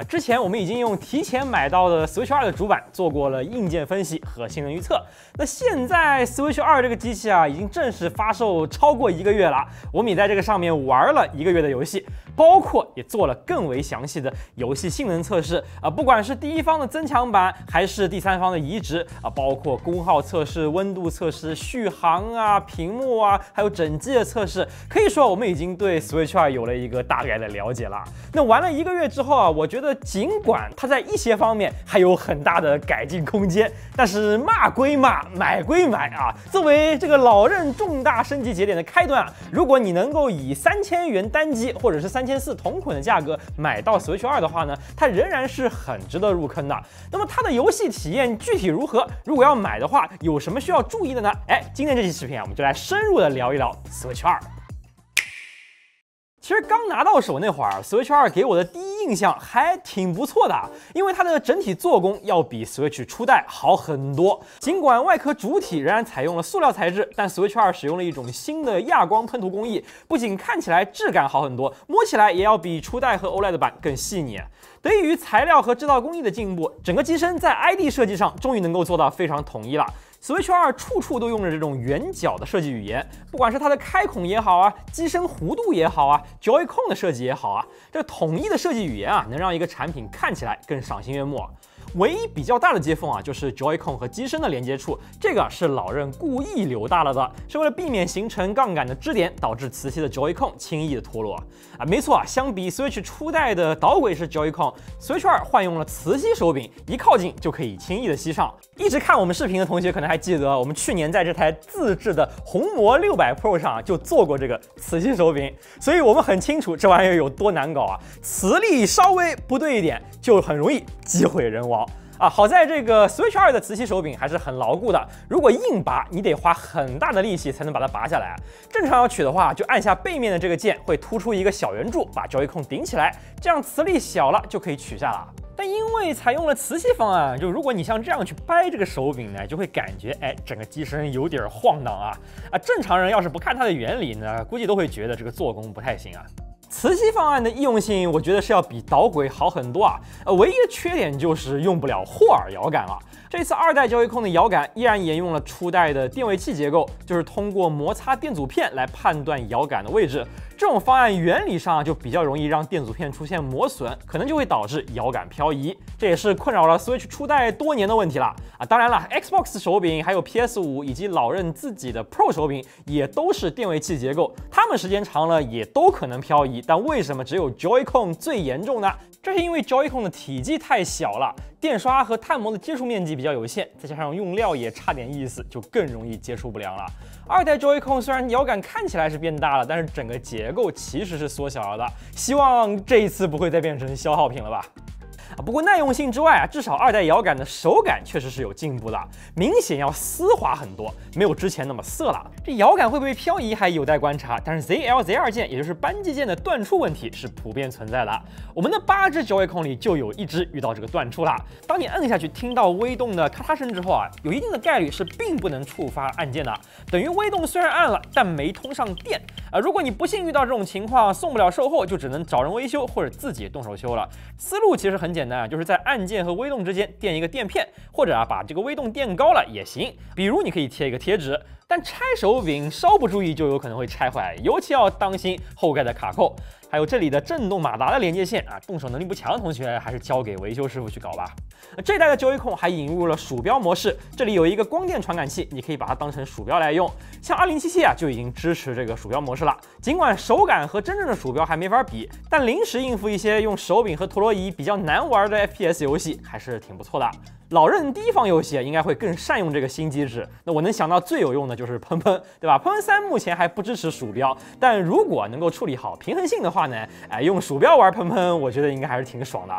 之前我们已经用提前买到的 Switch 2的主板做过了硬件分析和性能预测。那现在 Switch 2这个机器啊，已经正式发售超过1个月了，我们也在这个上面玩了1个月的游戏，包括也做了更为详细的游戏性能测试不管是第一方的增强版，还是第三方的移植包括功耗测试、温度测试、续航屏幕还有整机的测试，可以说我们已经对 Switch 2有了一个大概的了解了。那玩了1个月之后我觉得尽管它在一些方面还有很大的改进空间，但是骂归骂，买归买作为这个老任重大升级节点的开端如果你能够以3000元单机或者是3400同捆的价格买到 Switch 2的话呢，它仍然是很值得入坑的。那么它的游戏体验具体如何？如果要买的话，有什么需要注意的呢？今天这期视频我们就来深入的聊一聊 Switch 2。其实刚拿到手那会儿 ，Switch 2给我的第一印象还挺不错的，因为它的整体做工要比 Switch 初代好很多。尽管外壳主体仍然采用了塑料材质，但 Switch 2使用了一种新的亚光喷涂工艺，不仅看起来质感好很多，摸起来也要比初代和 OLED 版更细腻。得益于材料和制造工艺的进步，整个机身在 ID 设计上终于能够做到非常统一了。Switch 2处处都用着这种圆角的设计语言，不管是它的开孔也好机身弧度也好Joy-Con 的设计也好这个统一的设计语言能让一个产品看起来更赏心悦目。唯一比较大的接缝就是 Joy-Con 和机身的连接处，这个是老任故意留大了的，是为了避免形成杠杆的支点，导致磁吸的 Joy-Con 轻易的脱落没错相比 Switch 初代的导轨式 Joy-Con，Switch 2换用了磁吸手柄，一靠近就可以轻易的吸上。一直看我们视频的同学可能还记得，我们去年在这台自制的红魔600 Pro 上就做过这个磁吸手柄，所以我们很清楚这玩意儿有多难搞磁力稍微不对一点，就很容易机毁人亡。好在这个 Switch 2的磁吸手柄还是很牢固的，如果硬拔，你得花很大的力气才能把它拔下来。正常要取的话，就按下背面的这个键，会突出一个小圆柱，把 Joy-Con 顶起来，这样磁力小了就可以取下了。但因为采用了磁吸方案，就如果你像这样去掰这个手柄呢，就会感觉整个机身有点晃荡正常人要是不看它的原理呢，估计都会觉得这个做工不太行磁吸方案的易用性，我觉得是要比导轨好很多唯一的缺点就是用不了霍尔摇杆了。这次2代Joy-Con的摇杆依然沿用了初代的电位器结构，就是通过摩擦电阻片来判断摇杆的位置。这种方案原理上就比较容易让电阻片出现磨损，可能就会导致摇杆漂移，这也是困扰了 Switch 初代多年的问题了当然了 ，Xbox 手柄还有 PS5 以及老任自己的 Pro 手柄也都是电位器结构，它们时间长了也都可能漂移，但为什么只有 Joy-Con 最严重呢？这是因为 Joy-Con 的体积太小了，电刷和碳膜的接触面积比较有限，再加上用料也差点意思，就更容易接触不良了。2代 Joy-Con 虽然摇杆看起来是变大了，但是整个结构其实是缩小了的，希望这一次不会再变成消耗品了吧。不过耐用性之外至少2代摇杆的手感确实是有进步的，明显要丝滑很多，没有之前那么涩了。这摇杆会不会漂移还有待观察，但是 ZL/Z2 键，也就是扳机键的断触问题是普遍存在的。我们的8只 Joy-Con 里就有1只遇到这个断触了。当你摁下去听到微动的咔嚓声之后有一定的概率是并不能触发按键的，等于微动虽然按了，但没通上电如果你不幸遇到这种情况，送不了售后，就只能找人维修或者自己动手修了。思路其实很简单就是在按键和微动之间垫一个垫片，或者把这个微动垫高了也行。比如你可以贴一个贴纸，但拆手柄稍不注意就有可能会拆坏，尤其要当心后盖的卡扣。还有这里的震动马达的连接线动手能力不强的同学还是交给维修师傅去搞吧。这代的 Joy-Con 还引入了鼠标模式，这里有一个光电传感器，你可以把它当成鼠标来用。像2077就已经支持这个鼠标模式了，尽管手感和真正的鼠标还没法比，但临时应付一些用手柄和陀螺仪比较难玩的 FPS 游戏还是挺不错的。老任第一方游戏应该会更善用这个新机制。那我能想到最有用的就是喷喷，对吧？喷喷3目前还不支持鼠标，但如果能够处理好平衡性的话呢，用鼠标玩喷喷，我觉得应该还是挺爽的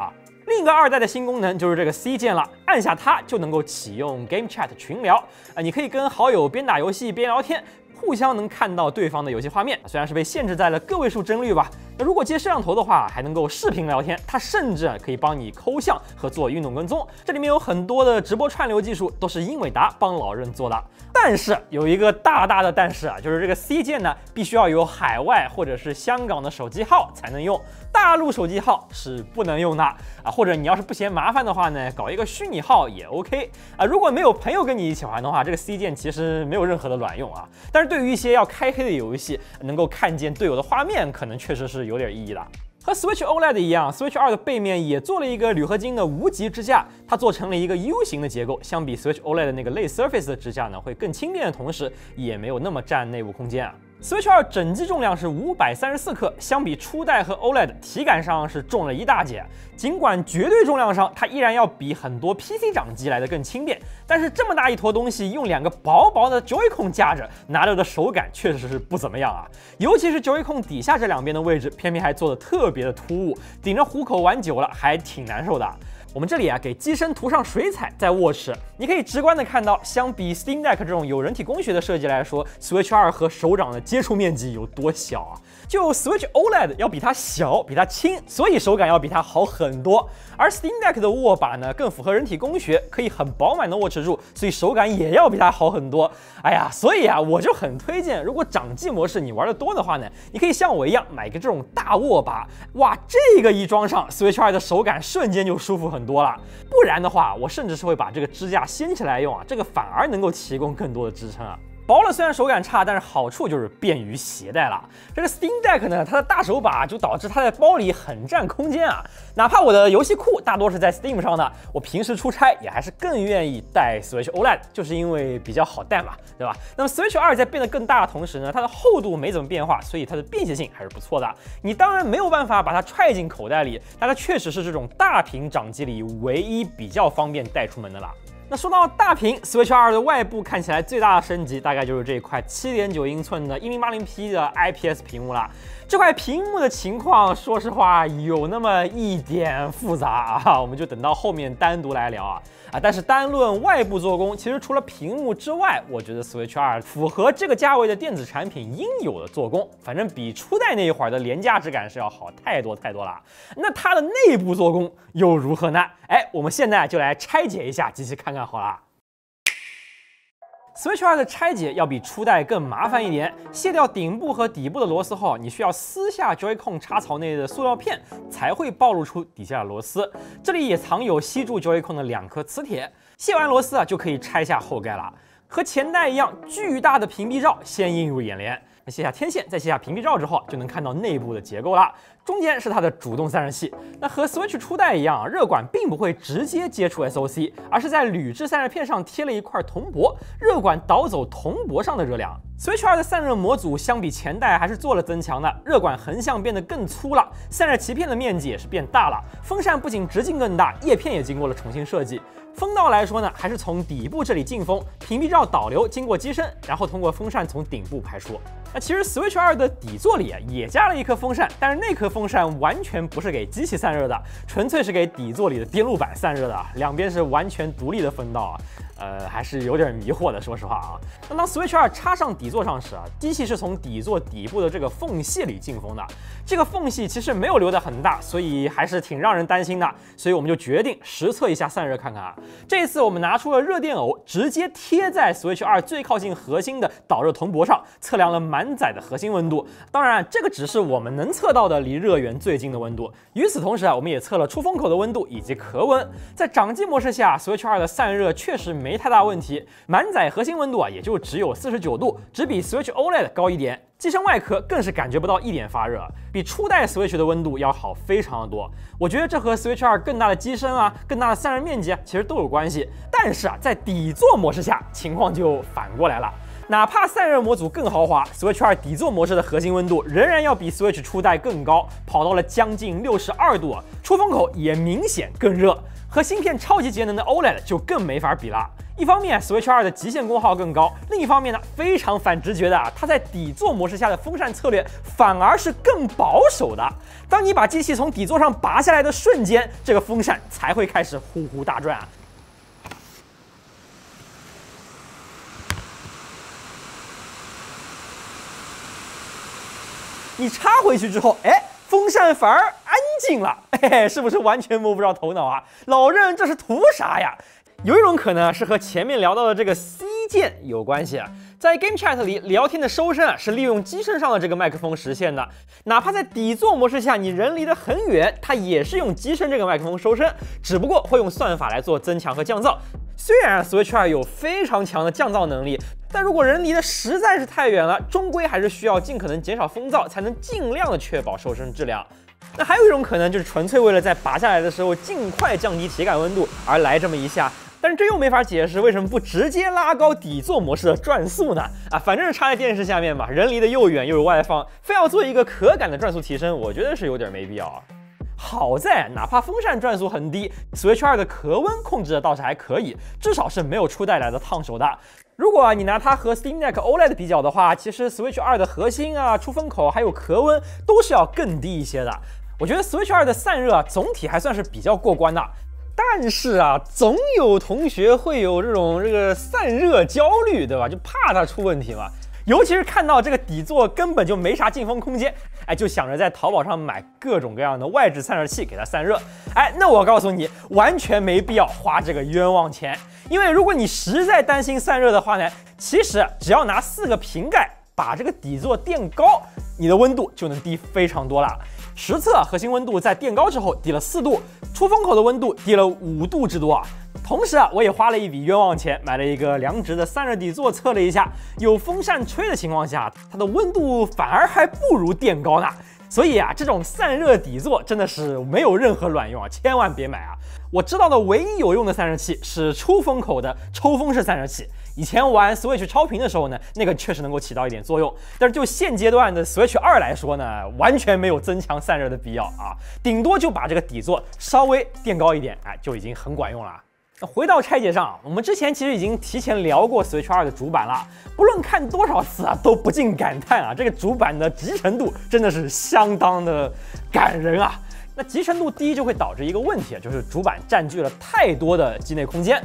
另一个2代的新功能就是这个 C 键了，按下它就能够启用 Game Chat 群聊你可以跟好友边打游戏边聊天。互相能看到对方的游戏画面，虽然是被限制在了个位数帧率吧。那如果接摄像头的话，还能够视频聊天，它甚至可以帮你抠像和做运动跟踪。这里面有很多的直播串流技术都是英伟达帮老任做的。但是有一个大大的但是啊，就是这个 C 键呢，必须要有海外或者是香港的手机号才能用，大陆手机号是不能用的啊。或者你要是不嫌麻烦的话呢，搞一个虚拟号也 OK 啊。如果没有朋友跟你一起玩的话，这个 C 键其实没有任何的卵用啊。但是对于一些要开黑的游戏，能够看见队友的画面，可能确实是有点意义的。和 Switch OLED 一样 ，Switch 2的背面也做了一个铝合金的无极支架，它做成了一个 U 型的结构，相比 Switch OLED 的那个类 Surface 的支架呢，会更轻便的同时，也没有那么占内部空间啊。Switch 2整机重量是534克，相比初代和 OLED 体感上是重了一大截。尽管绝对重量上它依然要比很多 PC 掌机来的更轻便，但是这么大一坨东西用2个薄薄的 Joy-Con 架着，拿着的手感确实是不怎么样啊。尤其是 Joy-Con 底下这2边的位置，偏偏还做的特别的突兀，顶着虎口玩久了还挺难受的。我们这里啊，给机身涂上水彩，在握持，你可以直观的看到，相比 Steam Deck 这种有人体工学的设计来说 ，Switch 2和手掌的接触面积有多小啊？就 Switch OLED 要比它小，比它轻，所以手感要比它好很多。而 Steam Deck 的握把呢，更符合人体工学，可以很饱满的握持住，所以手感也要比它好很多。哎呀，所以啊，我就很推荐，如果掌机模式你玩的多的话呢，你可以像我一样买一个这种大握把，哇，这个一装上 ，Switch 2的手感瞬间就舒服很多了。不然的话，我甚至是会把这个支架掀起来用啊，这个反而能够提供更多的支撑啊。薄了虽然手感差，但是好处就是便于携带了。这个 Steam Deck 呢，它的大手把就导致它在包里很占空间啊。哪怕我的游戏库大多是在 Steam 上的，我平时出差也还是更愿意带 Switch OLED， 就是因为比较好带嘛，对吧？那么 Switch 2在变得更大的同时呢，它的厚度没怎么变化，所以它的便携性还是不错的。你当然没有办法把它揣进口袋里，但它确实是这种大屏掌机里唯一比较方便带出门的了。那说到大屏 ，Switch 2的外部看起来最大的升级，大概就是这一块7.9英寸的 1080p 的 IPS 屏幕了。这块屏幕的情况，说实话有那么一点复杂啊，我们就等到后面单独来聊啊。但是单论外部做工，其实除了屏幕之外，我觉得 Switch 2符合这个价位的电子产品应有的做工，反正比初代那一会儿的廉价质感是要好太多太多了。那它的内部做工又如何呢？我们现在就来拆解一下机器看看好了。Switch 2的拆解要比初代更麻烦一点，卸掉顶部和底部的螺丝后，你需要撕下 Joy-Con 插槽内的塑料片，才会暴露出底下的螺丝。这里也藏有吸住 Joy-Con 的2颗磁铁。卸完螺丝啊，就可以拆下后盖了。和前代一样，巨大的屏蔽罩先映入眼帘。那卸下天线，再卸下屏蔽罩之后，就能看到内部的结构了。中间是它的主动散热器。那和 Switch 初代一样，热管并不会直接接触 SOC， 而是在铝制散热片上贴了一块铜箔，热管导走铜箔上的热量。Switch 2的散热模组相比前代还是做了增强的，热管横向变得更粗了，散热鳍片的面积也是变大了，风扇不仅直径更大，叶片也经过了重新设计。风道来说呢，还是从底部这里进风，屏蔽罩导流经过机身，然后通过风扇从顶部排出。那其实 Switch 2的底座里也加了一颗风扇，但是那颗风扇完全不是给机器散热的，纯粹是给底座里的电路板散热的，两边是完全独立的风道啊。还是有点迷惑的，说实话啊。那当 Switch 2插上底座上时啊，机器是从底座底部的这个缝隙里进风的。这个缝隙其实没有留得很大，所以还是挺让人担心的。所以我们就决定实测一下散热看看啊。这一次我们拿出了热电偶，直接贴在 Switch 2最靠近核心的导热铜箔上，测量了满载的核心温度。当然，这个只是我们能测到的离热源最近的温度。与此同时啊，我们也测了出风口的温度以及壳温。在掌机模式下 ，Switch 2的散热确实没太大问题，满载核心温度啊也就只有49度，只比 Switch OLED 高一点。机身外壳更是感觉不到一点发热，比初代 Switch 的温度要好非常的多。我觉得这和 Switch 2更大的机身啊、更大的散热面积啊，其实都有关系。但是啊，在底座模式下，情况就反过来了。哪怕散热模组更豪华 ，Switch 2底座模式的核心温度仍然要比 Switch 初代更高，跑到了将近62度，出风口也明显更热。和芯片超级节能的 OLED 就更没法比了。一方面 ，Switch 2的极限功耗更高；另一方面呢，非常反直觉的啊，它在底座模式下的风扇策略反而是更保守的。当你把机器从底座上拔下来的瞬间，这个风扇才会开始呼呼大转啊。你插回去之后，哎，风扇反而安静了，嘿嘿，是不是完全摸不着头脑啊？老任这是图啥呀？有一种可能是和前面聊到的这个 C 键有关系。在 Game Chat 里聊天的收声是利用机身上的这个麦克风实现的，哪怕在底座模式下你人离得很远，它也是用机身这个麦克风收声，只不过会用算法来做增强和降噪。虽然 Switch 2有非常强的降噪能力，但如果人离得实在是太远了，终归还是需要尽可能减少风噪，才能尽量的确保收声质量。那还有一种可能就是纯粹为了在拔下来的时候尽快降低体感温度而来这么一下。但是这又没法解释为什么不直接拉高底座模式的转速呢？反正是插在电视下面嘛，人离得又远又有外放，非要做一个可感的转速提升，我觉得是有点没必要啊。好在哪怕风扇转速很低 ，Switch 2的壳温控制的倒是还可以，至少是没有初代来的烫手的。如果你拿它和 Steam Deck OLED 比较的话，其实 Switch 2的核心出风口还有壳温都是要更低一些的。我觉得 Switch 2的散热总体还算是比较过关的。但是总有同学会有这个散热焦虑，对吧？就怕它出问题嘛。尤其是看到这个底座根本就没啥进风空间，就想着在淘宝上买各种各样的外置散热器给它散热。那我告诉你，完全没必要花这个冤枉钱。因为如果你实在担心散热的话呢，其实只要拿4个瓶盖把这个底座垫高，你的温度就能低非常多了。实测核心温度在垫高之后低了4度，出风口的温度低了5度之多。同时我也花了一笔冤枉钱，买了一个良值的散热底座，测了一下，有风扇吹的情况下，它的温度反而还不如垫高呢。所以这种散热底座真的是没有任何卵用千万别买啊！我知道的唯一有用的散热器是出风口的抽风式散热器。以前玩 Switch 超频的时候呢，那个确实能够起到一点作用，但是就现阶段的 Switch 2来说呢，完全没有增强散热的必要顶多就把这个底座稍微垫高一点，就已经很管用了。那回到拆解上，我们之前其实已经提前聊过 Switch 2的主板了，不论看多少次都不禁感叹这个主板的集成度真的是相当的感人啊。那集成度低就会导致一个问题，就是主板占据了太多的机内空间。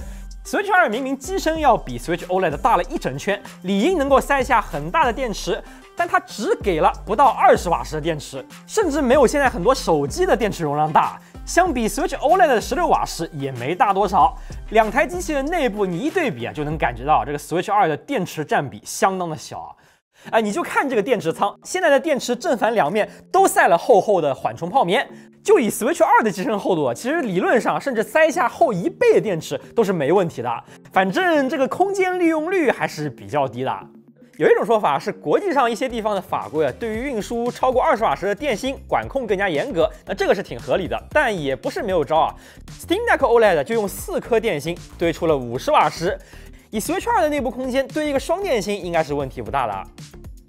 Switch 2明明机身要比 Switch OLED 大了一整圈，理应能够塞下很大的电池，但它只给了不到20瓦时的电池，甚至没有现在很多手机的电池容量大。相比 Switch OLED 的16瓦时也没大多少。两台机器的内部你一对比就能感觉到这个 Switch 2的电池占比相当的小你就看这个电池仓，现在的电池正反两面都塞了厚厚的缓冲泡棉。就以 Switch 2的机身厚度，其实理论上甚至塞下厚1倍的电池都是没问题的。反正这个空间利用率还是比较低的。有一种说法是，国际上一些地方的法规对于运输超过20瓦时的电芯管控更加严格，那这个是挺合理的，但也不是没有招Steam Deck OLED 就用4颗电芯堆出了50瓦时，以 Switch 2的内部空间堆一个双电芯应该是问题不大的。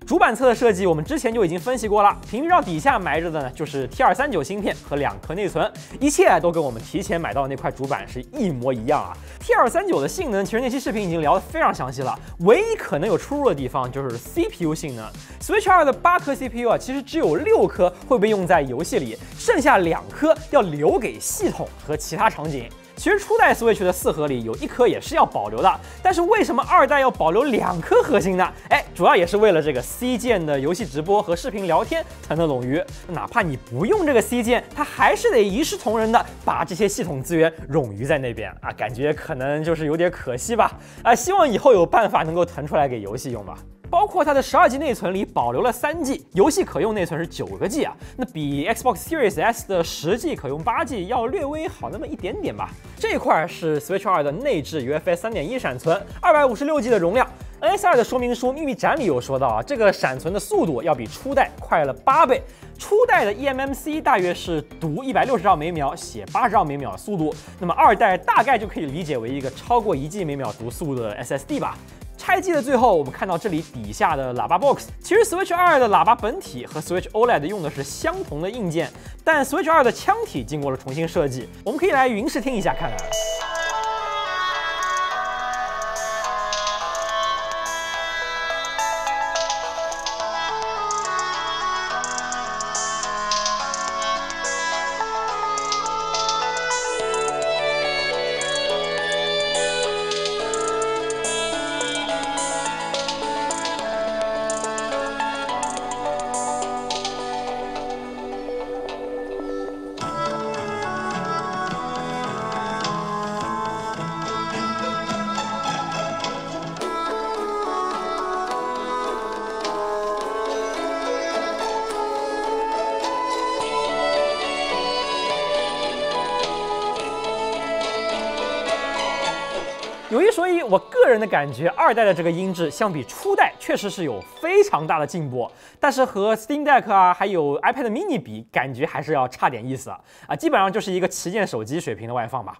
主板侧的设计我们之前就已经分析过了，屏幕罩底下埋着的呢就是 T239芯片和2颗内存，一切都跟我们提前买到的那块主板是一模一样T239的性能其实那期视频已经聊得非常详细了，唯一可能有出入的地方就是 CPU 性能。Switch 2的8颗 CPU 其实只有6颗会被用在游戏里，剩下2颗要留给系统和其他场景。其实初代 Switch 的4核里有1颗也是要保留的，但是为什么2代要保留2颗核心呢？主要也是为了这个 C 键的游戏直播和视频聊天才能冗余。哪怕你不用这个 C 键，它还是得一视同仁的把这些系统资源冗余在那边感觉可能就是有点可惜吧。希望以后有办法能够腾出来给游戏用吧。包括它的12G 内存里保留了3G， 游戏可用内存是9个 G 那比 Xbox Series S 的10G 可用8G 要略微好那么一点点吧。这一块是 Switch 2的内置 UFS 3.1 闪存，256G 的容量。NS2 的说明书秘密展里有说到这个闪存的速度要比初代快了8倍。初代的 eMMC 大约是读160兆每秒，写80兆每秒的速度，那么2代大概就可以理解为一个超过1G 每秒读速的 SSD 吧。拆机的最后，我们看到这里底下的喇叭 box， 其实 Switch 2的喇叭本体和 Switch OLED 用的是相同的硬件，但 Switch 2的腔体经过了重新设计，我们可以来云试听一下看看。有一说一，我个人的感觉，2代的这个音质相比初代确实是有非常大的进步，但是和 Steam Deck 啊，还有 iPad mini 比，感觉还是要差点意思啊，基本上就是一个旗舰手机水平的外放吧。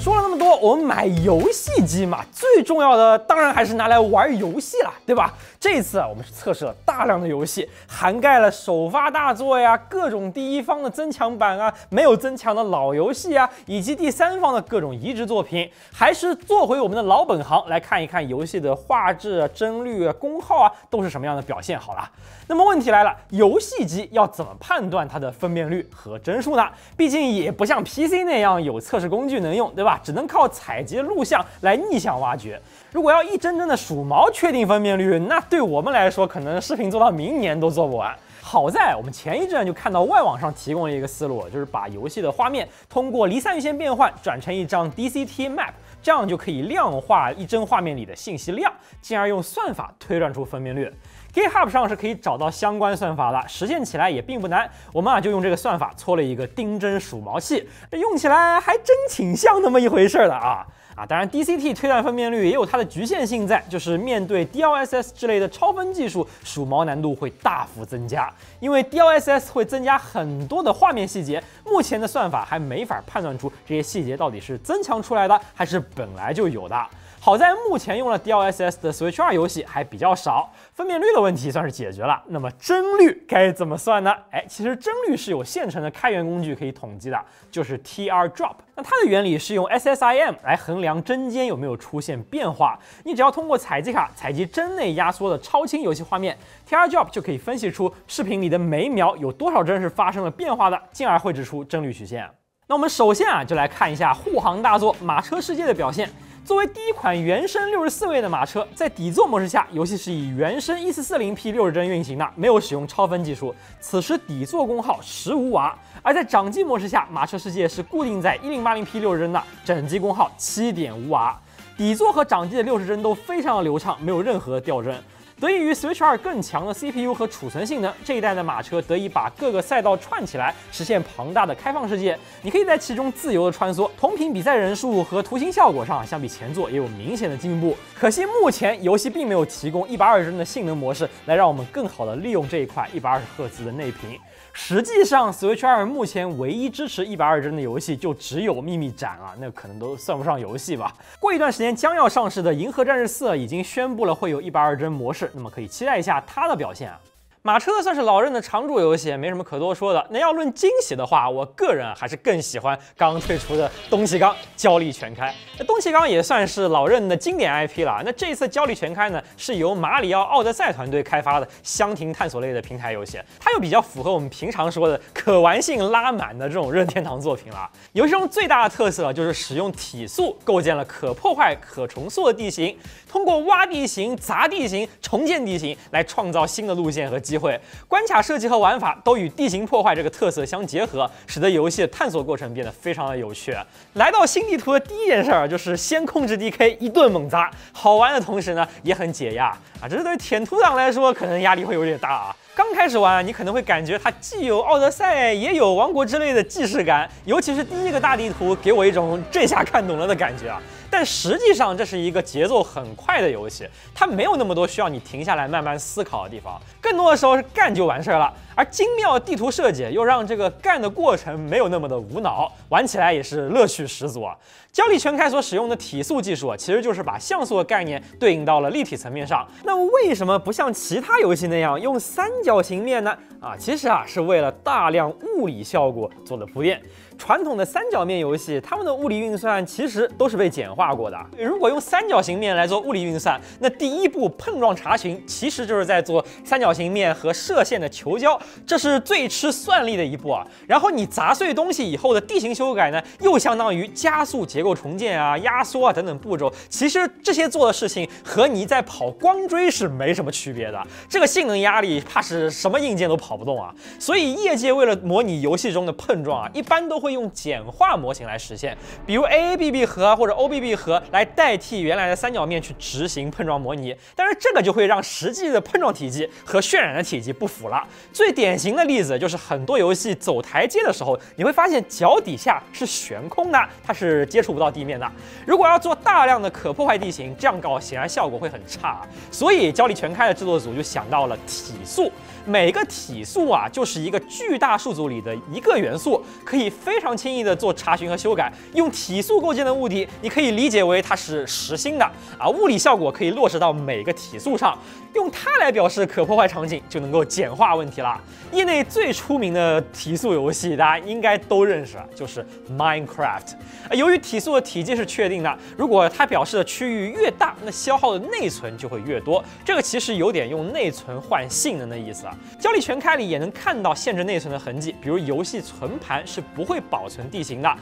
说了那么多，我们买游戏机嘛，最重要的当然还是拿来玩游戏了，对吧？这一次我们是测试了大量的游戏，涵盖了首发大作呀、各种第一方的增强版啊、没有增强的老游戏啊，以及第三方的各种移植作品，还是做回我们的老本行，来看一看游戏的画质啊、帧率啊、功耗啊都是什么样的表现。好了，那么问题来了，游戏机要怎么判断它的分辨率和帧数呢？毕竟也不像 PC 那样有测试工具能用，对吧？只能靠采集录像来逆向挖掘。如果要一帧帧的数毛确定分辨率，那对我们来说，可能视频做到明年都做不完。好在我们前一阵就看到外网上提供了一个思路，就是把游戏的画面通过离散域线变换转成一张 DCT map， 这样就可以量化一帧画面里的信息量，进而用算法推断出分辨率。GitHub 上是可以找到相关算法的，实现起来也并不难。我们就用这个算法搓了一个丁帧数毛器，用起来还真挺像那么一回事的啊！当然 DCT 推断分辨率也有它的局限性在，就是面对 DLSS 之类的超分技术，数毛难度会大幅增加，因为 DLSS 会增加很多的画面细节，目前的算法还没法判断出这些细节到底是增强出来的还是本来就有的。好在目前用了 DLSS 的 Switch 2游戏还比较少，分辨率的问题算是解决了。那么帧率该怎么算呢？其实帧率是有现成的开源工具可以统计的，就是 TR Drop。那它的原理是用 SSIM 来衡量帧间有没有出现变化。你只要通过采集卡采集帧内压缩的超清游戏画面 ，TR Drop 就可以分析出视频里的每秒有多少帧是发生了变化的，进而绘制出帧率曲线。那我们首先就来看一下护航大作《马车世界》的表现。作为第一款原生64位的马车，在底座模式下，游戏是以原生1440p 60帧运行的，没有使用超分技术。此时底座功耗15瓦，而在掌机模式下，马车世界是固定在1080p 60帧的，整机功耗7.5瓦。底座和掌机的60帧都非常的流畅，没有任何掉帧。得益于 Switch 2更强的 CPU 和储存性能，这一代的马车得以把各个赛道串起来，实现庞大的开放世界。你可以在其中自由的穿梭，同屏比赛人数和图形效果上相比前作也有明显的进步。可惜目前游戏并没有提供120帧的性能模式，来让我们更好的利用这一块120赫兹的内屏。实际上 Switch 2目前唯一支持120帧的游戏就只有秘密展了，那可能都算不上游戏吧。过一段时间将要上市的《银河战士4》已经宣布了会有120帧模式，那么可以期待一下它的表现啊。马车算是老任的常驻游戏，没什么可多说的。那要论惊喜的话，我个人还是更喜欢刚刚推出的东气缸焦力全开。那东气缸也算是老任的经典 IP 了。那这一次焦力全开呢，是由马里奥奥德赛团队开发的箱庭探索类的平台游戏，它又比较符合我们平常说的可玩性拉满的这种任天堂作品了。游戏中最大的特色就是使用体速构建了可破坏、可重塑的地形，通过挖地形、砸地形、重建地形来创造新的路线和机会。关卡设计和玩法都与地形破坏这个特色相结合，使得游戏的探索过程变得非常的有趣。来到新地图的第一件事就是先控制 DK 一顿猛砸，好玩的同时呢也很解压啊。这对舔图党来说可能压力会有点大啊。刚开始玩，你可能会感觉它既有奥德赛，也有王国之泪的既视感，尤其是第一个大地图，给我一种这下看懂了的感觉啊。但实际上，这是一个节奏很快的游戏，它没有那么多需要你停下来慢慢思考的地方，更多的时候是干就完事儿了。而精妙的地图设计又让这个干的过程没有那么的无脑，玩起来也是乐趣十足啊。焦力全开所使用的体速技术其实就是把像素的概念对应到了立体层面上。那为什么不像其他游戏那样用三角形面呢？其实是为了大量物理效果做的铺垫。传统的三角面游戏，它们的物理运算其实都是被简化过的。如果用三角形面来做物理运算，那第一步碰撞查询其实就是在做三角形面和射线的求交，这是最吃算力的一步啊。然后你砸碎东西以后的地形修改呢，又相当于加速结构重建啊、压缩啊等等步骤。其实这些做的事情和你在跑光追是没什么区别的。这个性能压力怕是什么硬件都跑不动啊。所以业界为了模拟游戏中的碰撞一般都会用简化模型来实现，比如 AABB 核或者 OBB 闭合来代替原来的三角面去执行碰撞模拟，但是这个就会让实际的碰撞体积和渲染的体积不符了。最典型的例子就是很多游戏走台阶的时候，你会发现脚底下是悬空的，它是接触不到地面的。如果要做大量的可破坏地形，这样搞显然效果会很差。所以胶力全开的制作组就想到了体素。每个体素啊，就是一个巨大数组里的一个元素，可以非常轻易的做查询和修改。用体素构建的物体，你可以理解为它是实心的啊，物理效果可以落实到每个体素上，用它来表示可破坏场景，就能够简化问题了。业内最出名的体素游戏，大家应该都认识，就是 Minecraft。由于体素的体积是确定的，如果它表示的区域越大，那消耗的内存就会越多。这个其实有点用内存换性能的意思啊。胶力全开里也能看到限制内存的痕迹，比如游戏存盘是不会保存地形的，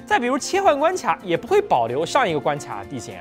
再比如切换关卡也不会保留上一个关卡地形。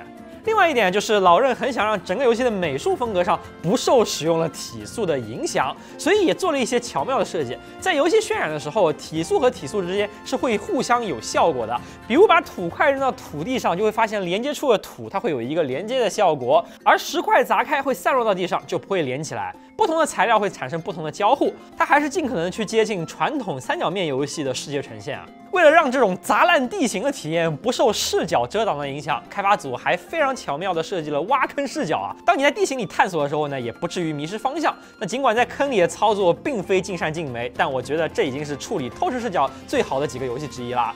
另外一点就是老任很想让整个游戏的美术风格上不受使用了体素的影响，所以也做了一些巧妙的设计。在游戏渲染的时候，体素和体素之间是会互相有效果的。比如把土块扔到土地上，就会发现连接处的土它会有一个连接的效果，而石块砸开会散落到地上，就不会连起来。不同的材料会产生不同的交互，它还是尽可能去接近传统三角面游戏的视觉呈现啊。为了让这种砸烂地形的体验不受视角遮挡的影响，开发组还非常巧妙地设计了挖坑视角啊。当你在地形里探索的时候呢，也不至于迷失方向。那尽管在坑里的操作并非尽善尽美，但我觉得这已经是处理透视视角最好的几个游戏之一啦。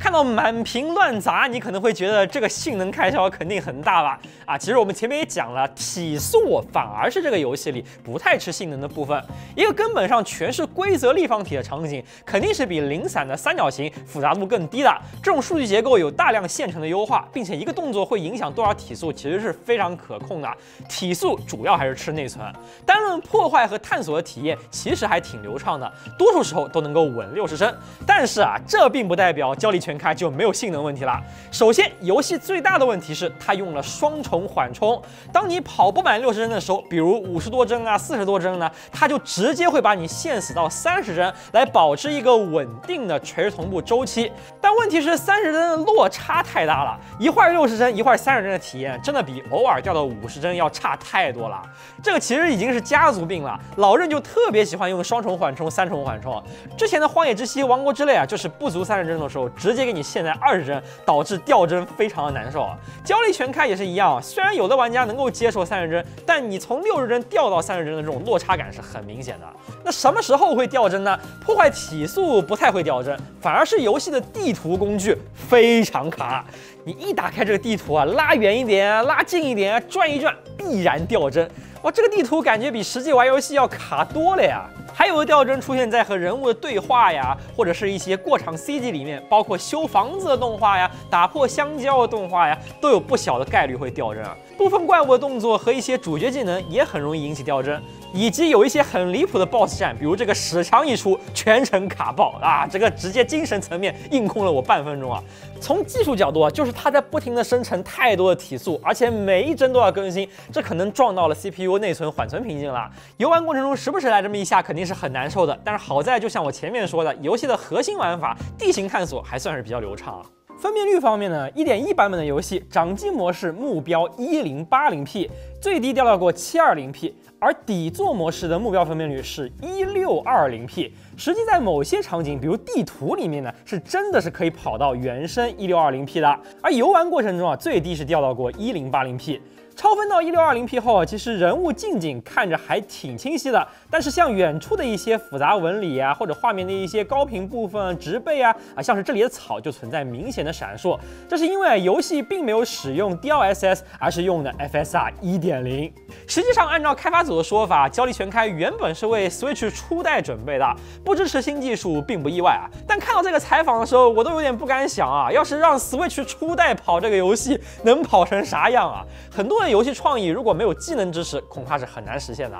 看到满屏乱砸，你可能会觉得这个性能开销肯定很大吧？啊，其实我们前面也讲了，体素反而是这个游戏里不太吃性能的部分。一个根本上全是规则立方体的场景，肯定是比零散的三角形复杂度更低的。这种数据结构有大量现成的优化，并且一个动作会影响多少体素，其实是非常可控的。体素主要还是吃内存，单论破坏和探索的体验，其实还挺流畅的，多数时候都能够稳60帧。但是啊，这并不代表胶力全开就没有性能问题了。首先，游戏最大的问题是它用了双重缓冲。当你跑不满60帧的时候，比如50多帧啊、40多帧呢，它就直接会把你限死到30帧，来保持一个稳定的垂直同步周期。但问题是30帧的落差太大了，一会儿60帧，一会儿30帧的体验，真的比偶尔掉到50帧要差太多了。这个其实已经是家族病了。老任就特别喜欢用双重缓冲、3重缓冲。之前的《荒野之息》《王国之泪》啊，就是不足30帧的时候，直接给你限在20帧，导致掉帧非常的难受。胶力全开也是一样，虽然有的玩家能够接受30帧，但你从60帧掉到30帧的这种落差感是很明显的。那什么时候会掉帧呢？破坏体素不太会掉帧，反而是游戏的地图工具非常卡。你一打开这个地图啊，拉远一点、拉近一点、转一转，必然掉帧。哇，这个地图感觉比实际玩游戏要卡多了呀！还有的掉帧出现在和人物的对话呀，或者是一些过场 CG 里面，包括修房子的动画呀、打破香蕉的动画呀，都有不小的概率会掉帧啊。部分怪物的动作和一些主角技能也很容易引起掉帧，以及有一些很离谱的 BOSS 战，比如这个屎墙一出，全程卡爆啊！这个直接精神层面硬控了我半分钟啊！从技术角度啊，就是它在不停的生成太多的体素，而且每一帧都要更新，这可能撞到了 CPU 内存缓存瓶颈了。游玩过程中时不时来这么一下，肯定是很难受的。但是好在，就像我前面说的，游戏的核心玩法地形探索还算是比较流畅啊。分辨率方面呢， 1.1 版本的游戏掌机模式目标 1080p， 最低掉到过 720p， 而底座模式的目标分辨率是 1620p。实际在某些场景，比如地图里面呢，是真的是可以跑到原生 1620p 的。而游玩过程中啊，最低是掉到过 1080p。超分到1620p 后啊，其实人物近景看着还挺清晰的，但是像远处的一些复杂纹理啊，或者画面的一些高频部分、植被啊，像是这里的草就存在明显的闪烁。这是因为游戏并没有使用 DLSS， 而是用的 FSR 1.0。实际上，按照开发组的说法，胶力全开原本是为 Switch 初代准备的，不支持新技术并不意外啊。但看到这个采访的时候，我都有点不敢想啊，要是让 Switch 初代跑这个游戏，能跑成啥样啊？很多人游戏创意如果没有技能支持，恐怕是很难实现的。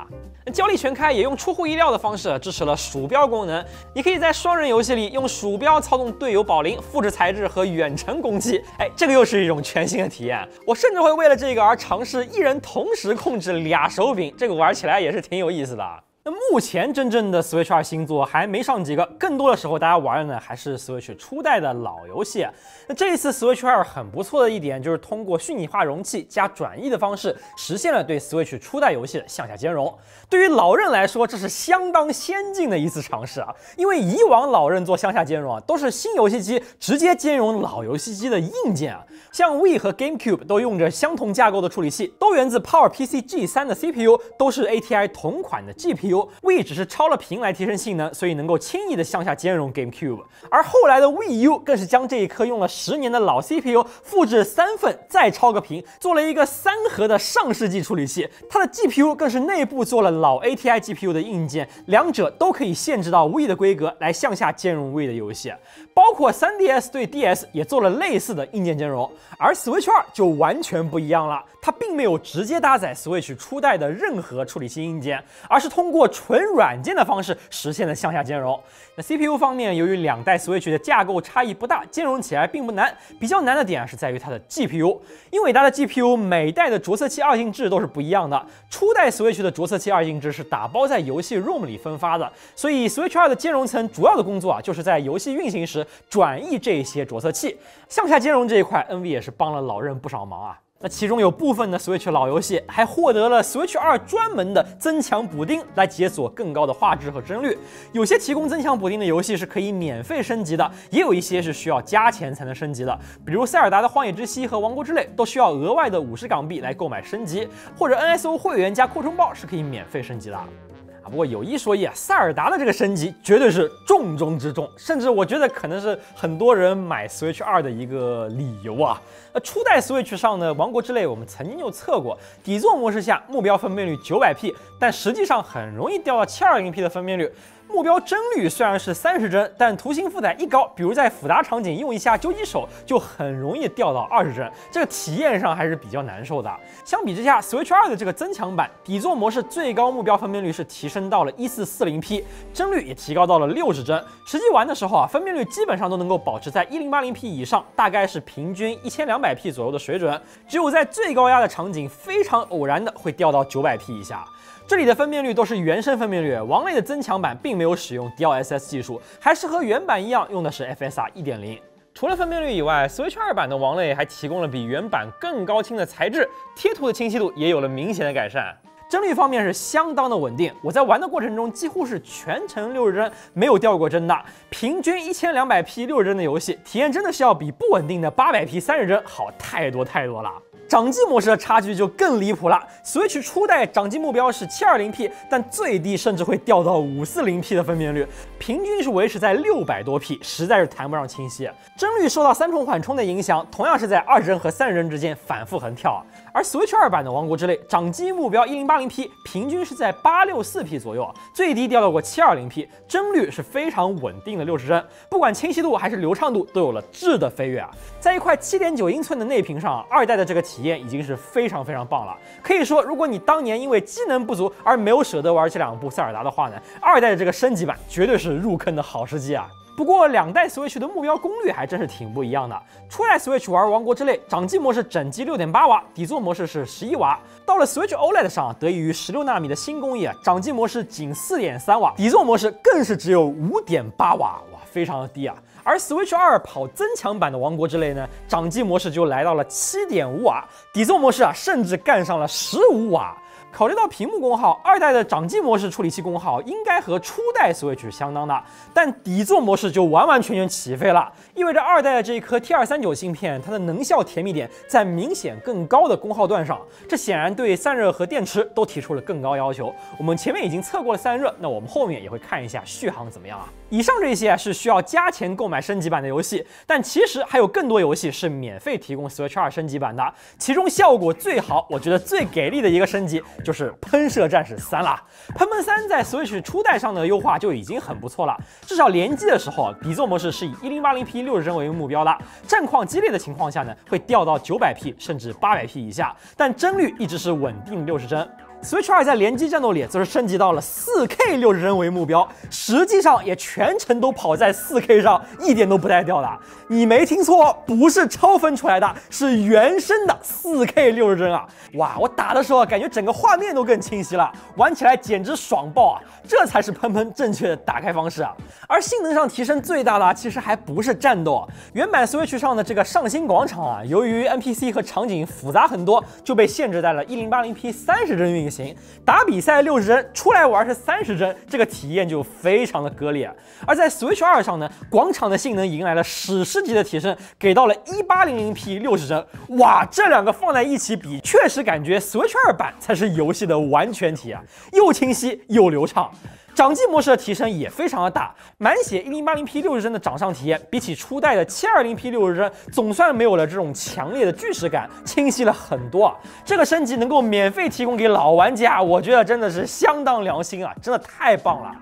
胶力全开也用出乎意料的方式支持了鼠标功能，你可以在双人游戏里用鼠标操纵队友保龄、复制材质和远程攻击。这个又是一种全新的体验。我甚至会为了这个而尝试一人同时控制俩手柄，这个玩起来也是挺有意思的。那目前真正的 Switch 2新作还没上几个，更多的时候大家玩的呢还是 Switch 初代的老游戏。那这一次 Switch 2很不错的一点就是通过虚拟化容器加转译的方式，实现了对 Switch 初代游戏的向下兼容。对于老任来说，这是相当先进的一次尝试啊！因为以往老任做向下兼容啊，都是新游戏机直接兼容老游戏机的硬件啊。像 Wii 和 GameCube 都用着相同架构的处理器，都源自 PowerPC G3 的 CPU， 都是 ATI 同款的 GPU。Wii 只是超了屏来提升性能，所以能够轻易的向下兼容 GameCube。而后来的 Wii U 更是将这一颗用了10年的老 CPU 复制3份，再超个屏，做了一个3核的上世纪处理器。它的 GPU 更是内部做了老 ATI GPU 的硬件，两者都可以限制到 Wii 的规格来向下兼容 Wii 的游戏。包括 3DS 对 DS 也做了类似的硬件兼容。而 Switch 2就完全不一样了，它并没有直接搭载 Switch 初代的任何处理器硬件，而是通过纯软件的方式实现了向下兼容。那 CPU 方面，由于两代 Switch 的架构差异不大，兼容起来并不难。比较难的点是在于它的 GPU， 英伟达的 GPU 每代的着色器二进制都是不一样的。初代 Switch 的着色器二进制是打包在游戏 ROM 里分发的，所以 Switch 2的兼容层主要的工作啊，就是在游戏运行时转译这些着色器。向下兼容这一块 ，NV 也是帮了老任不少忙啊。那其中有部分的 Switch 老游戏还获得了 Switch 2专门的增强补丁来解锁更高的画质和帧率。有些提供增强补丁的游戏是可以免费升级的，也有一些是需要加钱才能升级的。比如塞尔达的荒野之息和王国之泪都需要额外的50港币来购买升级，或者 NSO 会员加扩充包是可以免费升级的。不过有一说一啊，塞尔达的这个升级绝对是重中之重，甚至我觉得可能是很多人买 Switch 2的一个理由啊。初代 Switch 上的《王国之泪》我们曾经就测过，底座模式下目标分辨率900P， 但实际上很容易掉到720P 的分辨率。目标帧率虽然是30帧，但图形负载一高，比如在复杂场景用一下究极手，就很容易掉到20帧，这个体验上还是比较难受的。相比之下 ，Switch 2的这个增强版底座模式最高目标分辨率是提升到了1440P， 帧率也提高到了60帧。实际玩的时候啊，分辨率基本上都能够保持在1080P 以上，大概是平均1200P 左右的水准。只有在最高压的场景，非常偶然的会掉到900P 以下。这里的分辨率都是原生分辨率，王类的增强版并没有使用 DLSS 技术，还是和原版一样用的是 FSR 1.0。除了分辨率以外 ，Switch 2版的王类还提供了比原版更高清的材质，贴图的清晰度也有了明显的改善。帧率方面是相当的稳定，我在玩的过程中几乎是全程60帧，没有掉过帧的。平均1200P 60帧的游戏，体验真的是要比不稳定的800P 30帧好太多太多了。掌机模式的差距就更离谱了 ，Switch 初代掌机目标是720P， 但最低甚至会掉到540P 的分辨率，平均是维持在600多 P， 实在是谈不上清晰。帧率受到3重缓冲的影响，同样是在20帧和30帧之间反复横跳。而 Switch 2版的王国之泪，掌机目标1080P， 平均是在864P 左右，最低掉到过720P， 帧率是非常稳定的60帧，不管清晰度还是流畅度都有了质的飞跃啊！在一块7.9英寸的内屏上，二代的这个体验已经是非常棒了。可以说，如果你当年因为机能不足而没有舍得玩这2部塞尔达的话呢，二代的这个升级版绝对是入坑的好时机啊！不过两代 Switch 的目标功率还真是挺不一样的。初代 Switch 玩王国之泪，掌机模式整机6.8瓦，底座模式是11瓦。到了 Switch OLED 上，得益于16纳米的新工艺，掌机模式仅4.3瓦，底座模式更是只有5.8瓦，哇，非常的低啊。而 Switch 2跑增强版的王国之泪呢，掌机模式就来到了7.5瓦，底座模式甚至干上了15瓦。考虑到屏幕功耗，二代的掌机模式处理器功耗应该和初代 Switch 相当的，但底座模式就完全起飞了，意味着二代的这一颗 T239芯片，它的能效甜蜜点在明显更高的功耗段上，这显然对散热和电池都提出了更高要求。我们前面已经测过了散热，那我们后面也会看一下续航怎么样啊。以上这些是需要加钱购买升级版的游戏，但其实还有更多游戏是免费提供 Switch 2升级版的，其中效果最好，我觉得最给力的一个升级就是喷射战士3啦。喷喷3在 Switch 初代上的优化就已经很不错了，至少联机的时候，底座模式是以1080P 60帧为目标的，战况激烈的情况下呢，会掉到900P 甚至800P 以下，但帧率一直是稳定60帧。Switch 2在联机战斗里则是升级到了 4K 60帧为目标，实际上也全程都跑在 4K 上，一点都不带掉的。你没听错，不是超分出来的，是原生的 4K 60帧啊！哇，我打的时候感觉整个画面都更清晰了，玩起来简直爽爆啊！这才是喷喷正确的打开方式啊！而性能上提升最大的其实还不是战斗，原版 Switch 上的这个上新广场啊，由于 NPC 和场景复杂很多，就被限制在了 1080p 30帧运行。打比赛60帧，出来玩是30帧，这个体验就非常的割裂。而在 Switch 2上呢，广场的性能迎来了史诗级的提升，给到了 1800p 60帧。哇，这两个放在一起比，确实感觉 Switch 2版才是游戏的完全体啊，又清晰又流畅。掌机模式的提升也非常的大，满血 1080p 60帧的掌上体验，比起初代的 720p 60帧，总算没有了这种强烈的锯齿感，清晰了很多啊。这个升级能够免费提供给老玩家，我觉得真的是相当良心啊，真的太棒了。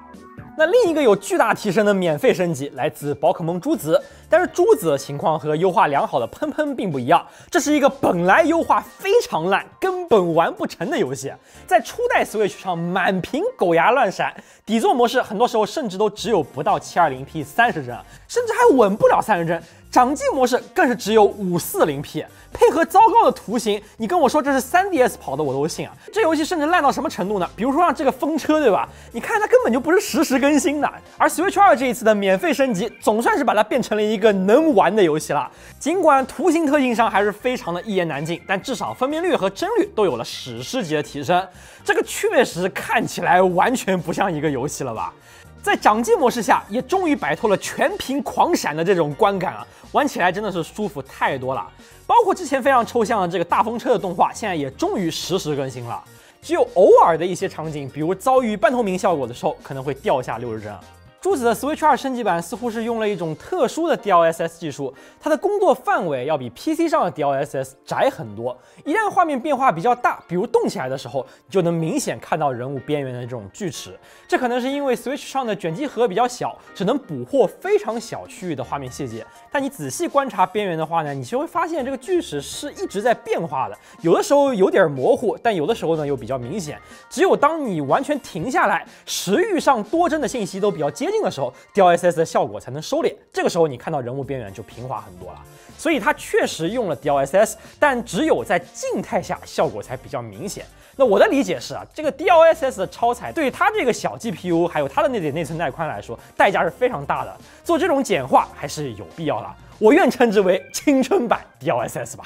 那另一个有巨大提升的免费升级来自宝可梦朱紫，但是朱紫的情况和优化良好的喷喷并不一样，这是一个本来优化非常烂，根本完不成的游戏。在初代 Switch 上满屏狗牙乱闪，底座模式很多时候甚至都只有不到 720p 30帧，甚至还稳不了30帧。掌机模式更是只有540p，配合糟糕的图形，你跟我说这是 3DS 跑的我都信啊！这游戏甚至烂到什么程度呢？比如说让这个风车，对吧？你看它根本就不是实时更新的。而 Switch 2这一次的免费升级，总算是把它变成了一个能玩的游戏了。尽管图形特性上还是非常的一言难尽，但至少分辨率和帧率都有了史诗级的提升。这个确实看起来完全不像一个游戏了吧？在掌机模式下，也终于摆脱了全屏狂闪的这种观感啊，玩起来真的是舒服太多了。包括之前非常抽象的这个大风车的动画，现在也终于实时更新了。只有偶尔的一些场景，比如遭遇半透明效果的时候，可能会掉下60帧。朱紫的 Switch 2升级版似乎是用了一种特殊的 DLSS 技术，它的工作范围要比 PC 上的 DLSS 窄很多。一旦画面变化比较大，比如动起来的时候，你就能明显看到人物边缘的这种锯齿。这可能是因为 Switch 上的卷积盒比较小，只能捕获非常小区域的画面细节。但你仔细观察边缘的话呢，你就会发现这个锯齿是一直在变化的，有的时候有点模糊，但有的时候呢又比较明显。只有当你完全停下来，时域上多帧的信息都比较接近的时候 ，DLSS 的效果才能收敛。这个时候你看到人物边缘就平滑很多了。所以它确实用了 DLSS， 但只有在静态下效果才比较明显。那我的理解是啊，这个 DLSS 的超采对于它这个小 GPU 还有它的那点内存带宽来说，代价是非常大的。做这种简化还是有必要的。我愿称之为青春版 DLSS 吧。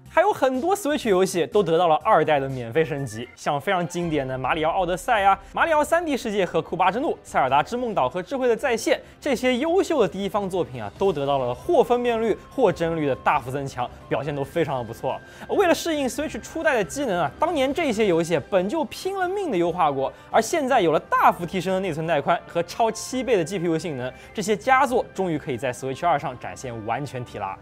还有很多 Switch 游戏都得到了2代的免费升级，像非常经典的马里奥奥德赛啊、马里奥3D 世界和库巴之怒、塞尔达之梦岛和智慧的再现，这些优秀的第一方作品啊，都得到了或分辨率或帧率的大幅增强，表现都非常的不错。为了适应 Switch 初代的机能啊，当年这些游戏本就拼了命的优化过，而现在有了大幅提升的内存带宽和超7倍的 GPU 性能，这些佳作终于可以在 Switch 2上展现完全体了。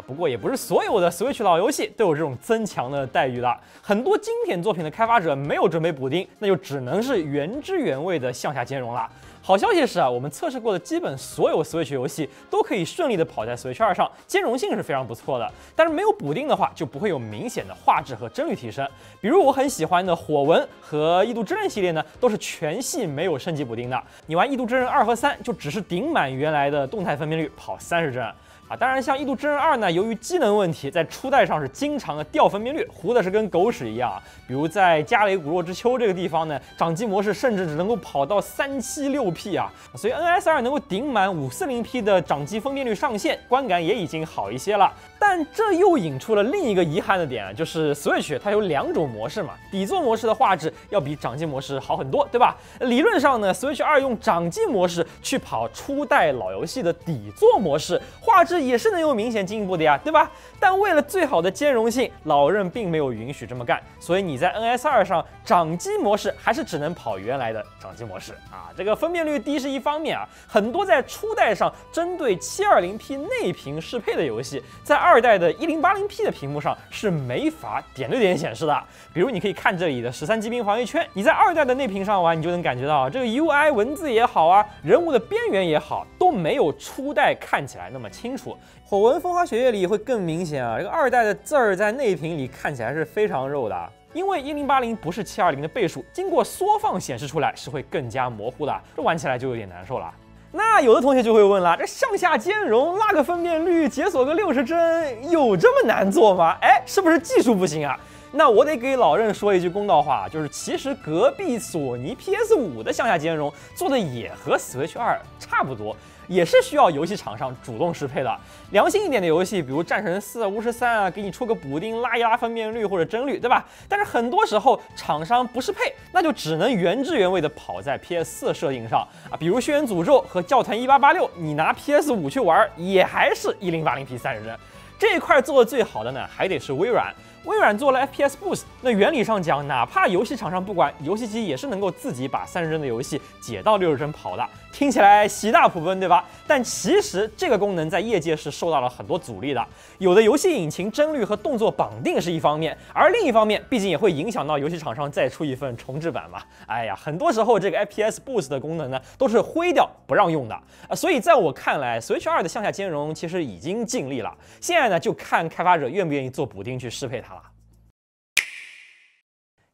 不过也不是所有的 Switch 老游戏都有这种增强的待遇的，很多经典作品的开发者没有准备补丁，那就只能是原汁原味的向下兼容了。好消息是啊，我们测试过的基本所有 Switch 游戏都可以顺利的跑在 Switch 2上，兼容性是非常不错的。但是没有补丁的话，就不会有明显的画质和帧率提升。比如我很喜欢的火纹和异度之刃系列呢，都是全系没有升级补丁的。你玩异度之刃2和3，就只是顶满原来的动态分辨率跑30帧。当然，像《异度之刃2》呢，由于机能问题，在初代上是经常的掉分辨率，糊的是跟狗屎一样啊。比如在加雷古若之丘这个地方呢，掌机模式甚至只能够跑到376p 啊，所以 NS2 能够顶满540p 的掌机分辨率上限，观感也已经好一些了。但这又引出了另一个遗憾的点，就是 Switch 它有2种模式嘛，底座模式的画质要比掌机模式好很多，对吧？理论上呢 ，Switch 2用掌机模式去跑初代老游戏的底座模式，画质也是能有明显进步的呀，对吧？但为了最好的兼容性，老任并没有允许这么干，所以你在 NS2 上掌机模式还是只能跑原来的掌机模式啊。这个分辨率低是一方面啊，很多在初代上针对 720p 内屏适配的游戏，在2代的 1080p 的屏幕上是没法点对点显示的。比如你可以看这里的13机兵防御圈，你在2代的内屏上玩，你就能感觉到这个 UI 文字也好啊，人物的边缘也好，都没有初代看起来那么清楚。楚。火纹风花雪月里会更明显啊，这个2代的字儿在内屏里看起来是非常肉的。因为1080不是720的倍数，经过缩放显示出来是会更加模糊的，这玩起来就有点难受了。那有的同学就会问了，这向下兼容拉个分辨率，解锁个60帧，有这么难做吗？哎，是不是技术不行啊？那我得给老任说一句公道话，就是其实隔壁索尼 PS5 的向下兼容做的也和 Switch 2差不多，也是需要游戏厂商主动适配的。良心一点的游戏，比如战神4、巫师3啊，给你出个补丁拉一拉分辨率或者帧率，对吧？但是很多时候厂商不适配，那就只能原汁原味的跑在 PS4 设定上啊，比如《血源诅咒》和《教团1886》，你拿 PS5 去玩，也还是1080p 30帧。这一块做的最好的呢，还得是微软。微软做了 FPS Boost， 那原理上讲，哪怕游戏厂商不管，游戏机也是能够自己把30帧的游戏解到60帧跑的。听起来喜大普奔，对吧？但其实这个功能在业界是受到了很多阻力的。有的游戏引擎帧率和动作绑定是一方面，而另一方面，毕竟也会影响到游戏厂商再出一份重制版嘛。哎呀，很多时候这个 FPS Boost 的功能呢，都是灰掉不让用的啊。所以在我看来 ，Switch 2的向下兼容其实已经尽力了。现在呢，就看开发者愿不愿意做补丁去适配它了。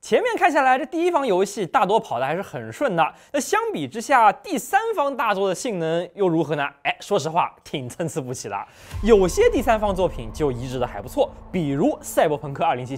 前面看下来，这第一方游戏大多跑的还是很顺的。那相比之下，第三方大作的性能又如何呢？哎，说实话，挺参差不齐的。有些第三方作品就移植的还不错，比如《赛博朋克2077》。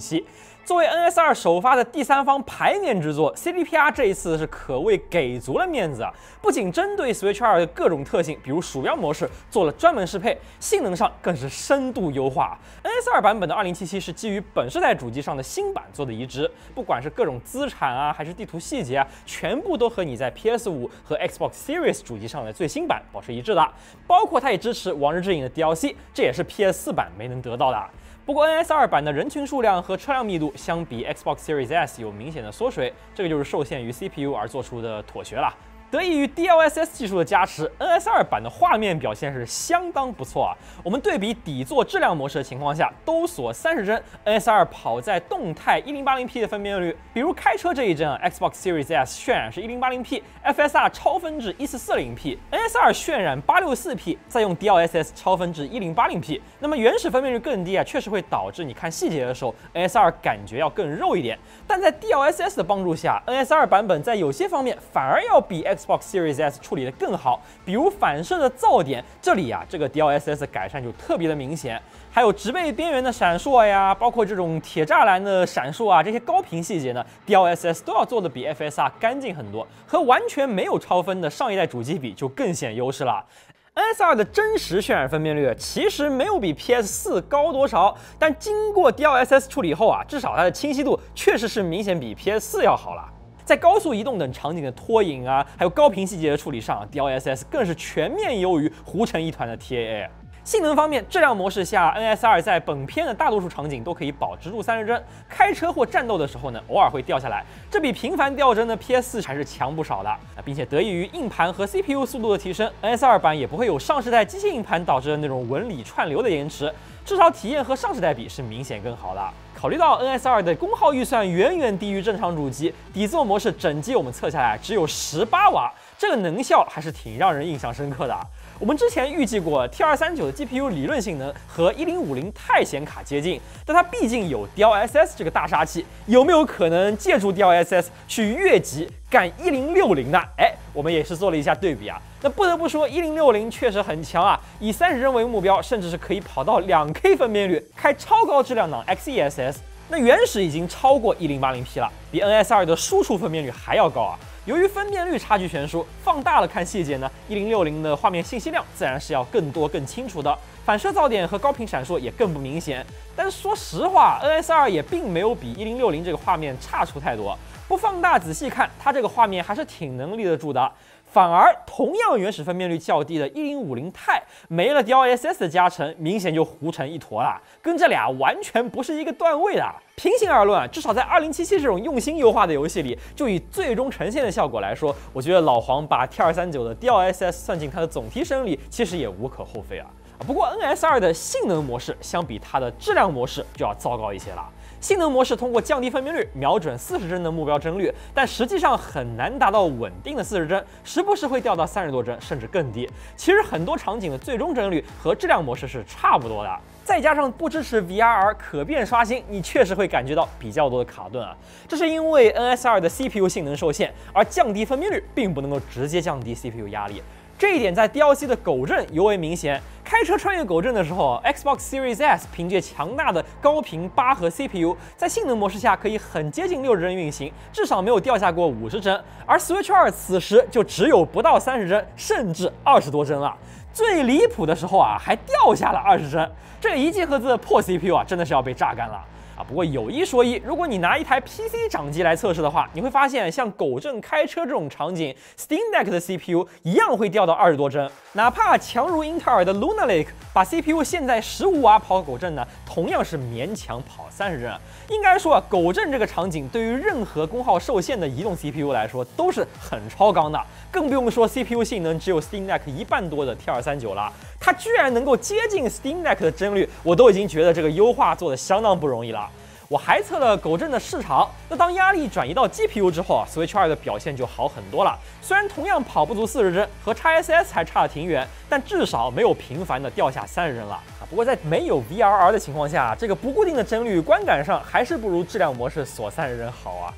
作为 NS2 首发的第三方排面之作 ，CDPR 这一次是可谓给足了面子啊！不仅针对 Switch 2的各种特性，比如鼠标模式做了专门适配，性能上更是深度优化。NS2 版本的2077是基于本世代主机上的新版做的移植，不管是各种资产啊，还是地图细节啊，全部都和你在 PS5 和 Xbox Series 主机上的最新版保持一致的。包括它也支持《王日之影》的 DLC， 这也是 PS4 版没能得到的。不过 NS2 版的人群数量和车辆密度相比 Xbox Series S 有明显的缩水，这个就是受限于 CPU 而做出的妥协了。得益于 DLSS 技术的加持 ，NS2 版的画面表现是相当不错啊。我们对比底座质量模式的情况下，都锁30帧 ，NS2 跑在动态 1080p 的分辨率，比如开车这一帧啊 ，Xbox Series S 渲染是 1080p，FSR 超分至1440p，NS2 渲染864p，再用 DLSS 超分至1080p，那么原始分辨率更低啊，确实会导致你看细节的时候 ，NS2 感觉要更肉一点。但在 DLSS 的帮助下 ，NS2 版本在有些方面反而要比 Xbox Series S 处理得更好，比如反射的噪点，这里啊，这个 DLSS 改善就特别的明显。还有植被边缘的闪烁呀，包括这种铁栅栏的闪烁啊，这些高频细节呢 ，DLSS 都要做的比 FSR 干净很多，和完全没有超分的上一代主机比就更显优势了。NS2 的真实渲染分辨率其实没有比 PS4 高多少，但经过 DLSS 处理后啊，至少它的清晰度确实是明显比 PS4 要好了。在高速移动等场景的拖影啊，还有高频细节的处理上 ，DLSS 更是全面优于糊成一团的 TAA。性能方面，质量模式下 ，NS2 在本片的大多数场景都可以保持住30帧，开车或战斗的时候呢，偶尔会掉下来，这比频繁掉帧的 PS4 还是强不少的。并且得益于硬盘和 CPU 速度的提升 ，NS2 版也不会有上世代机械硬盘导致的那种纹理串流的延迟，至少体验和上世代比是明显更好的。考虑到 NS2 的功耗预算远远低于正常主机，底座模式整机我们测下来只有18瓦，这个能效还是挺让人印象深刻的。我们之前预计过 T239 的 GPU 理论性能和1050 钛显卡接近，但它毕竟有 DLSS 这个大杀器，有没有可能借助 DLSS 去越级干1060呢？哎，我们也是做了一下对比啊。那不得不说，1060确实很强啊，以30帧为目标，甚至是可以跑到2K 分辨率，开超高质量档 XeSS。那原始已经超过1080p 了，比 NS2 的输出分辨率还要高啊。由于分辨率差距悬殊，放大了看细节呢，1060的画面信息量自然是要更多更清楚的，反射噪点和高频闪烁也更不明显。但是说实话 ，NS2 也并没有比1060这个画面差出太多。不放大仔细看，它这个画面还是挺能立得住的。反而同样原始分辨率较低的1050钛没了 DLSS 的加成，明显就糊成一坨了，跟这俩完全不是一个段位的。平心而论啊，至少在2077这种用心优化的游戏里，就以最终呈现的效果来说，我觉得老黄把 T239 的 DLSS 算进它的总提升里，其实也无可厚非啊。不过 NS2 的性能模式相比它的质量模式就要糟糕一些了。性能模式通过降低分辨率，瞄准40帧的目标帧率，但实际上很难达到稳定的40帧，时不时会掉到30多帧，甚至更低。其实很多场景的最终帧率和质量模式是差不多的。再加上不支持 VRR 可变刷新，你确实会感觉到比较多的卡顿啊。这是因为 NS2 的 CPU 性能受限，而降低分辨率并不能够直接降低 CPU 压力。这一点在 DLC 的狗镇尤为明显。开车穿越狗镇的时候 ，Xbox Series S 凭借强大的高频8核 CPU， 在性能模式下可以很接近60帧运行，至少没有掉下过50帧。而 Switch 2此时就只有不到30帧，甚至20多帧了。最离谱的时候啊，还掉下了20帧。这1 G 赫兹的破 CPU 啊，真的是要被榨干了。不过有一说一，如果你拿一台 PC 掌机来测试的话，你会发现像狗镇开车这种场景 ，Steam Deck 的 CPU 一样会掉到20多帧。哪怕强如英特尔的 Luna Lake 把 CPU 限在15瓦跑狗镇呢，同样是勉强跑30帧。应该说啊，狗镇这个场景对于任何功耗受限的移动 CPU 来说都是很超纲的，更不用说 CPU 性能只有 Steam Deck 1半多的 T239了。它居然能够接近 Steam Deck 的帧率，我都已经觉得这个优化做得相当不容易了。我还测了狗镇的市场，那当压力转移到 GPU 之后 ，Switch 2的表现就好很多了。虽然同样跑不足40帧，和 XSS 还差得挺远，但至少没有频繁的掉下30帧了。不过在没有 VRR 的情况下，这个不固定的帧率观感上还是不如质量模式锁30帧好啊。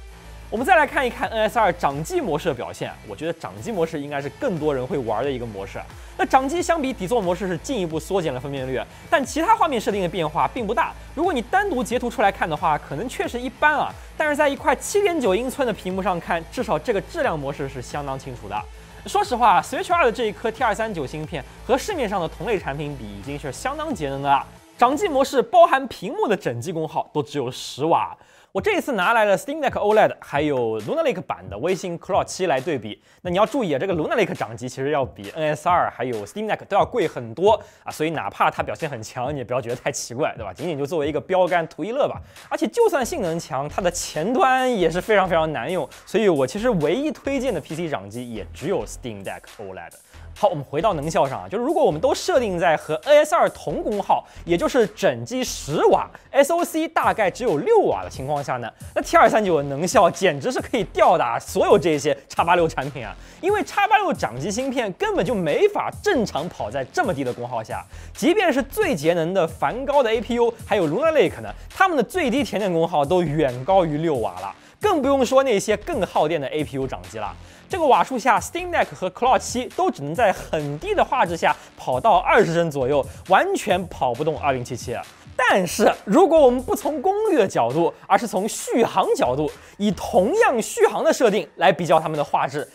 我们再来看一看 NS2 掌机模式的表现，我觉得掌机模式应该是更多人会玩的一个模式。那掌机相比底座模式是进一步缩减了分辨率，但其他画面设定的变化并不大。如果你单独截图出来看的话，可能确实一般啊，但是在一块7.9英寸的屏幕上看，至少这个质量模式是相当清楚的。说实话 ，Switch 2的这一颗 T239芯片和市面上的同类产品比，已经是相当节能的了。掌机模式包含屏幕的整机功耗都只有10瓦。我这一次拿来了 Steam Deck OLED， 还有 Luna Lake 版的微星 Cloud 7来对比。那你要注意啊，这个 Luna Lake 掌机其实要比 NS2 还有 Steam Deck 都要贵很多啊，所以哪怕它表现很强，你也不要觉得太奇怪，对吧？仅仅就作为一个标杆图一乐吧。而且就算性能强，它的前端也是非常非常难用，所以我其实唯一推荐的 PC 掌机也只有 Steam Deck OLED。好，我们回到能效上啊，就是如果我们都设定在和 NS2 同功耗，也就是整机10瓦 ，SoC 大概只有6瓦的情况下呢，那 T239 的能效简直是可以吊打所有这些 X86 产品啊！因为 X86 掌机芯片根本就没法正常跑在这么低的功耗下，即便是最节能的梵高的 APU， 还有 Luna Lake 呢，它们的最低甜点功耗都远高于6瓦了，更不用说那些更耗电的 APU 掌机了。这个瓦数下 ，Steam Deck 和 Cloud 7都只能在很低的画质下跑到20帧左右，完全跑不动2077。但是如果我们不从功率的角度，而是从续航角度，以同样续航的设定来比较它们的画质，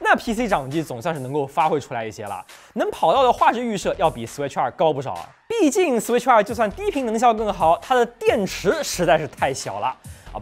那 PC 掌机总算是能够发挥出来一些了，能跑到的画质预设要比 Switch 2高不少啊。毕竟 Switch 2就算低频能效更好，它的电池实在是太小了。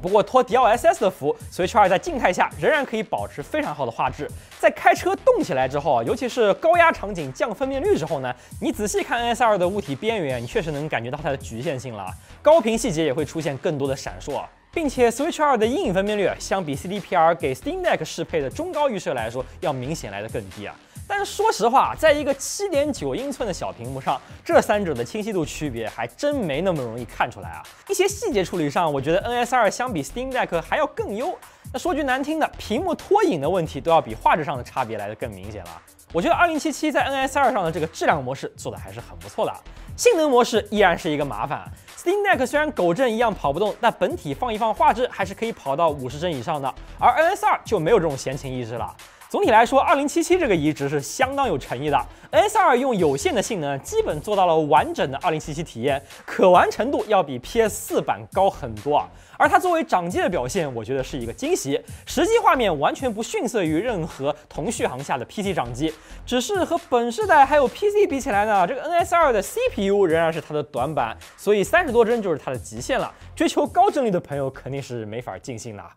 不过托 DLSS 的福 ，Switch 2在静态下仍然可以保持非常好的画质。在开车动起来之后，尤其是高压场景降分辨率之后呢，你仔细看 NS2 的物体边缘，你确实能感觉到它的局限性了。高频细节也会出现更多的闪烁，并且 Switch 2的阴影分辨率相比 CDPR 给 Steam Deck 适配的中高预设来说，要明显来得更低啊。但是说实话，在一个7.9英寸的小屏幕上，这三者的清晰度区别还真没那么容易看出来啊。一些细节处理上，我觉得 NS2 相比 Steam Deck 还要更优。那说句难听的，屏幕拖影的问题都要比画质上的差别来得更明显了。我觉得2077在 NS2 上的这个质量模式做得还是很不错的，性能模式依然是一个麻烦。Steam Deck 虽然狗镇一样跑不动，但本体放一放画质还是可以跑到50帧以上的，而 NS2 就没有这种闲情逸致了。总体来说，2077这个移植是相当有诚意的。NS2 用有限的性能，基本做到了完整的2077体验，可玩程度要比 PS4 版高很多啊。而它作为掌机的表现，我觉得是一个惊喜。实际画面完全不逊色于任何同续航下的 PC 掌机，只是和本世代还有 PC 比起来呢，这个 NS2 的 CPU 仍然是它的短板，所以30多帧就是它的极限了。追求高帧率的朋友肯定是没法尽兴了。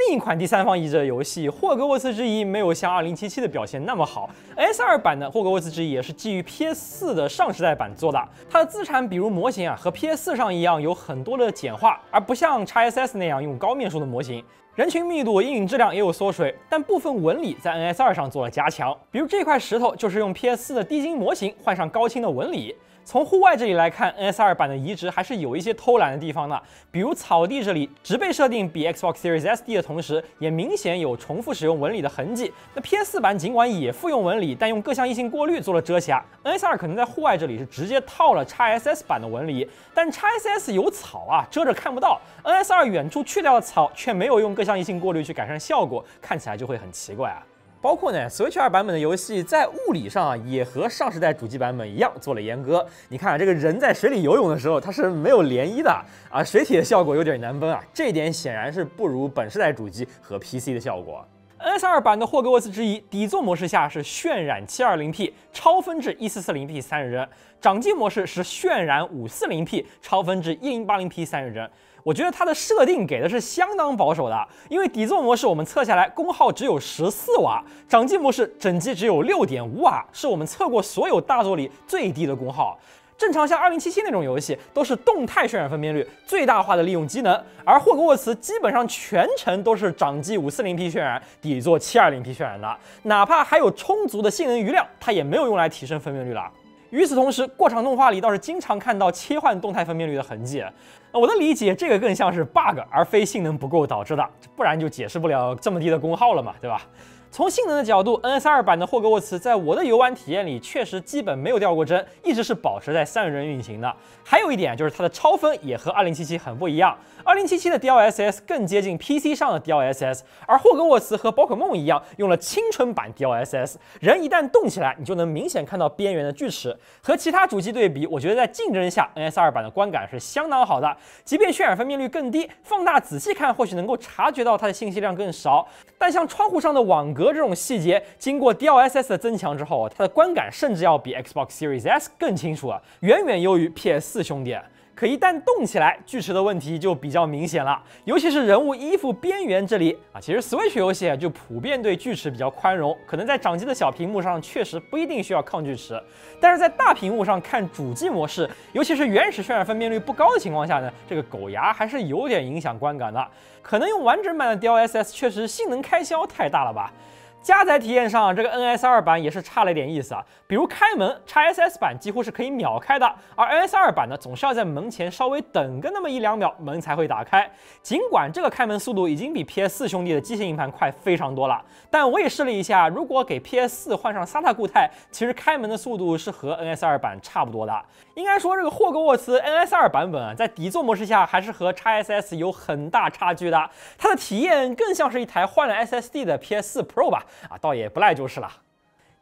另一款第三方译制游戏《霍格沃茨之遗》没有像2077的表现那么好 ，NS2 版的《霍格沃茨之遗》也是基于 PS4 的上时代版做的，它的资产比如模型和 PS4 上一样有很多的简化，而不像 XSS 那样用高面数的模型。人群密度、阴影质量也有缩水，但部分纹理在 NS2 上做了加强，比如这块石头就是用 PS4 的低精模型换上高清的纹理。从户外这里来看 ，NS2 版的移植还是有一些偷懒的地方的，比如草地这里植被设定比 Xbox Series S 低的同时，也明显有重复使用纹理的痕迹。那 PS4 版尽管也复用纹理，但用各项异性过滤做了遮瑕。NS2 可能在户外这里是直接套了 XSS 版的纹理，但 XSS 有草啊，遮着看不到。NS2 远处去掉了草，却没有用各项异性过滤去改善效果，看起来就会很奇怪啊。包括呢 ，Switch 2版本的游戏在物理上啊，也和上世代主机版本一样做了阉割。你看这个人在水里游泳的时候，它是没有涟漪的啊，水体的效果有点难分啊。这一点显然是不如本世代主机和 PC 的效果。NS2 版的霍格沃茨之遗，底座模式下是渲染 720P， 超分至 1440P 30帧；掌机模式是渲染 540P， 超分至 1080P 30帧。我觉得它的设定给的是相当保守的，因为底座模式我们测下来功耗只有14瓦，掌机模式整机只有 6.5瓦，是我们测过所有大作里最低的功耗。正常像2077那种游戏都是动态渲染分辨率，最大化的利用机能，而霍格沃茨基本上全程都是掌机 540P 渲染，底座 720P 渲染的，哪怕还有充足的性能余量，它也没有用来提升分辨率了。与此同时，过场动画里倒是经常看到切换动态分辨率的痕迹。我的理解，这个更像是 bug 而非性能不够导致的，不然就解释不了这么低的功耗了嘛，对吧？从性能的角度 ，NS2 版的霍格沃茨在我的游玩体验里确实基本没有掉过帧，一直是保持在30帧运行的。还有一点就是它的超分也和2077很不一样，2077的 DLSS 更接近 PC 上的 DLSS， 而霍格沃茨和宝可梦一样用了青春版 DLSS， 人一旦动起来，你就能明显看到边缘的锯齿。和其他主机对比，我觉得在竞争下 NS2 版的观感是相当好的，即便渲染分辨率更低，放大仔细看或许能够察觉到它的信息量更少，但像窗户上的网格这种细节，经过 DLSS 的增强之后，它的观感甚至要比 Xbox Series S 更清楚，远远优于 PS4 兄弟。可一旦动起来，锯齿的问题就比较明显了，尤其是人物衣服边缘这里啊。其实 Switch 游戏就普遍对锯齿比较宽容，可能在掌机的小屏幕上确实不一定需要抗锯齿，但是在大屏幕上看主机模式，尤其是原始渲染分辨率不高的情况下呢，这个狗牙还是有点影响观感的。可能用完整版的 DLSS 确实性能开销太大了吧。加载体验上，这个 NS2 版也是差了一点意思啊。比如开门 ，XSS 版几乎是可以秒开的，而 NS2 版呢，总是要在门前稍微等个那么1-2秒，门才会打开。尽管这个开门速度已经比 PS4 兄弟的机械硬盘快非常多了，但我也试了一下，如果给 PS4 换上 SATA 固态，其实开门的速度是和 NS2 版差不多的。应该说，这个霍格沃茨 NS2 版本啊，在底座模式下还是和 XSS 有很大差距的，它的体验更像是一台换了 SSD 的 PS4 Pro 吧。倒也不赖就是了。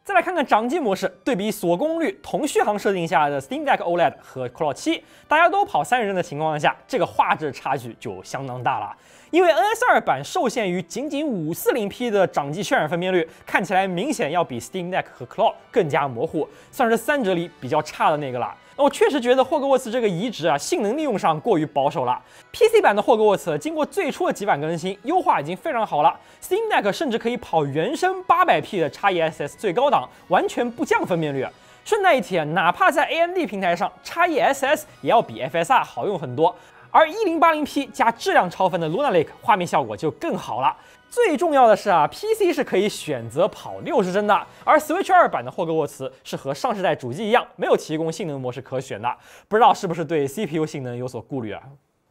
再来看看掌机模式，对比锁功率同续航设定下的 Steam Deck OLED 和 Claw 7，大家都跑30帧的情况下，这个画质差距就相当大了。因为 NS2 版受限于仅仅 540P 的掌机渲染分辨率，看起来明显要比 Steam Deck 和 Claw 更加模糊，算是3者里比较差的那个了。我确实觉得霍格沃茨这个移植啊，性能利用上过于保守了。PC 版的霍格沃茨经过最初的几版更新，优化已经非常好了。Steam Deck 甚至可以跑原生 800P 的 XESS 最高档，完全不降分辨率。顺带一提，哪怕在 AMD 平台上 ，XESS 也要比 FSR 好用很多。而 1080P 加质量超分的 Lunar Lake 画面效果就更好了。最重要的是啊 ，PC 是可以选择跑60帧的，而 Switch 2版的霍格沃茨是和上世代主机一样，没有提供性能模式可选的。不知道是不是对 CPU 性能有所顾虑啊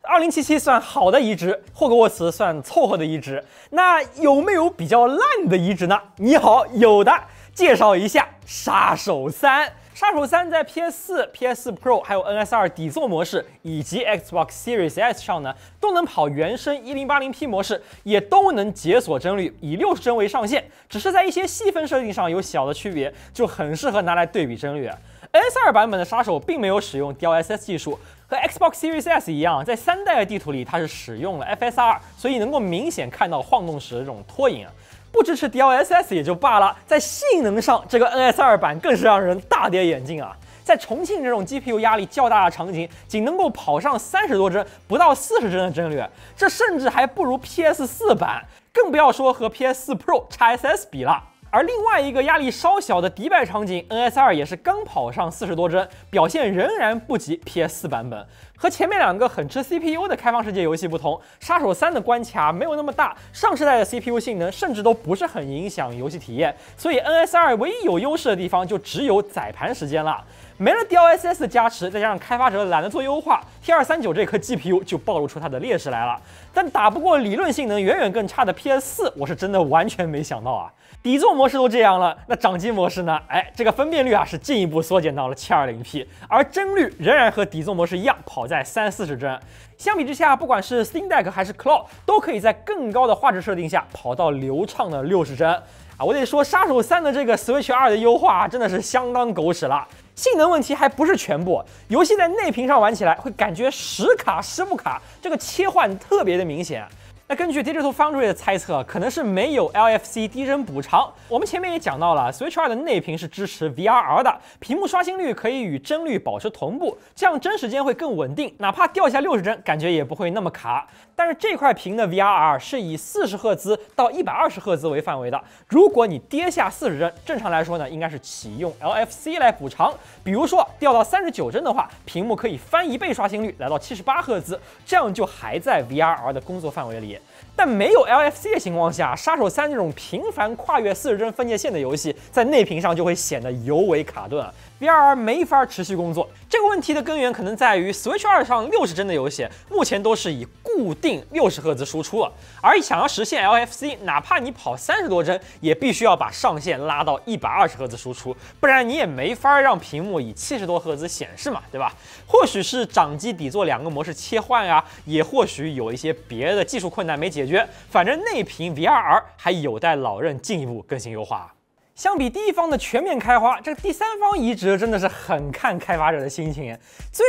？2077算好的移植，霍格沃茨算凑合的移植，那有没有比较烂的移植呢？你好，有的，介绍一下《杀手3》。杀手3在 PS4、PS4 Pro 还有 NS2 底座模式以及 Xbox Series S 上呢，都能跑原生 1080P 模式，也都能解锁帧率，以60帧为上限，只是在一些细分设定上有小的区别，就很适合拿来对比帧率。NS2 版本的杀手并没有使用 DLSS 技术，和 Xbox Series S 一样，在3代的地图里它是使用了 FSR， 所以能够明显看到晃动时的这种拖影。不支持 DLSS 也就罢了，在性能上，这个 NS2 版更是让人大跌眼镜啊！在重庆这种 GPU 压力较大的场景，仅能够跑上30多帧，不到40帧的帧率，这甚至还不如 PS4 版，更不要说和 PS4 Pro XSS 比了。而另外一个压力稍小的迪拜场景 ，NS2 也是刚跑上40多帧，表现仍然不及 PS4 版本。和前面2个很吃 CPU 的开放世界游戏不同，杀手3的关卡没有那么大，上世代的 CPU 性能甚至都不是很影响游戏体验，所以 NS2 唯一有优势的地方就只有载盘时间了。没了 DLSS 的加持，再加上开发者懒得做优化 ，T239这颗 GPU 就暴露出它的劣势来了。但打不过理论性能远远更差的 PS4，我是真的完全没想到啊！底座模式都这样了，那掌机模式呢？这个分辨率啊是进一步缩减到了 720P， 而帧率仍然和底座模式一样，跑在30-40帧。相比之下，不管是 Steam Deck 还是 Claw， 都可以在更高的画质设定下跑到流畅的60帧。我得说，杀手3的这个 Switch 2的优化真的是相当狗屎了。性能问题还不是全部，游戏在内屏上玩起来会感觉时卡时不卡，这个切换特别的明显。那根据 Digital Foundry 的猜测，可能是没有 LFC 低帧补偿。我们前面也讲到了 ，Switch 2的内屏是支持 VRR 的，屏幕刷新率可以与帧率保持同步，这样帧时间会更稳定，哪怕掉下60帧，感觉也不会那么卡。但是这块屏的 VRR 是以40赫兹到120赫兹为范围的，如果你跌下40帧，正常来说呢，应该是启用 LFC 来补偿。比如说掉到39帧的话，屏幕可以翻1倍刷新率，来到78赫兹，这样就还在 VRR 的工作范围里。但没有 LFC 的情况下，杀手3这种频繁跨越40帧分界线的游戏，在内屏上就会显得尤为卡顿啊。VRR 没法持续工作，这个问题的根源可能在于 Switch 2上60帧的游戏目前都是以固定60赫兹输出了，而想要实现 LFC， 哪怕你跑30多帧，也必须要把上限拉到120赫兹输出，不然你也没法让屏幕以70多赫兹显示嘛，对吧？或许是掌机底座2个模式切换啊，也或许有一些别的技术困难没解决，反正内屏 VRR 还有待老任进一步更新优化。相比第一方的全面开花，这个第三方移植真的是很看开发者的心情。最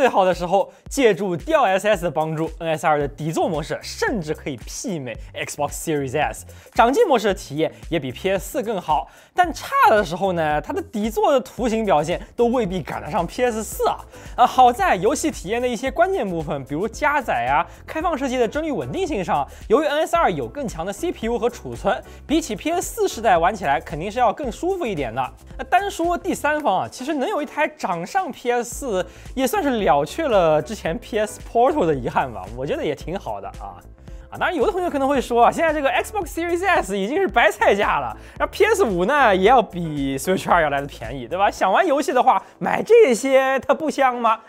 好的时候，借助 DLSS 的帮助 ，NS2 的底座模式甚至可以媲美 Xbox Series S， 掌机模式的体验也比 PS4 更好。但差的时候呢，它的底座的图形表现都未必赶得上 PS4啊。好在游戏体验的一些关键部分，比如加载啊、开放世界的帧率稳定性上，由于 NS2 有更强的 CPU 和储存，比起 PS4 时代玩起来肯定是要更舒服一点的。那单说第三方啊，其实能有一台长上 PS4，也算是了却了之前 PS Portal 的遗憾吧，我觉得也挺好的啊。当然有的同学可能会说，现在这个 Xbox Series S 已经是白菜价了，然后 PS5 呢也要比 Switch 2要来的便宜，对吧？想玩游戏的话，买这些它不香吗？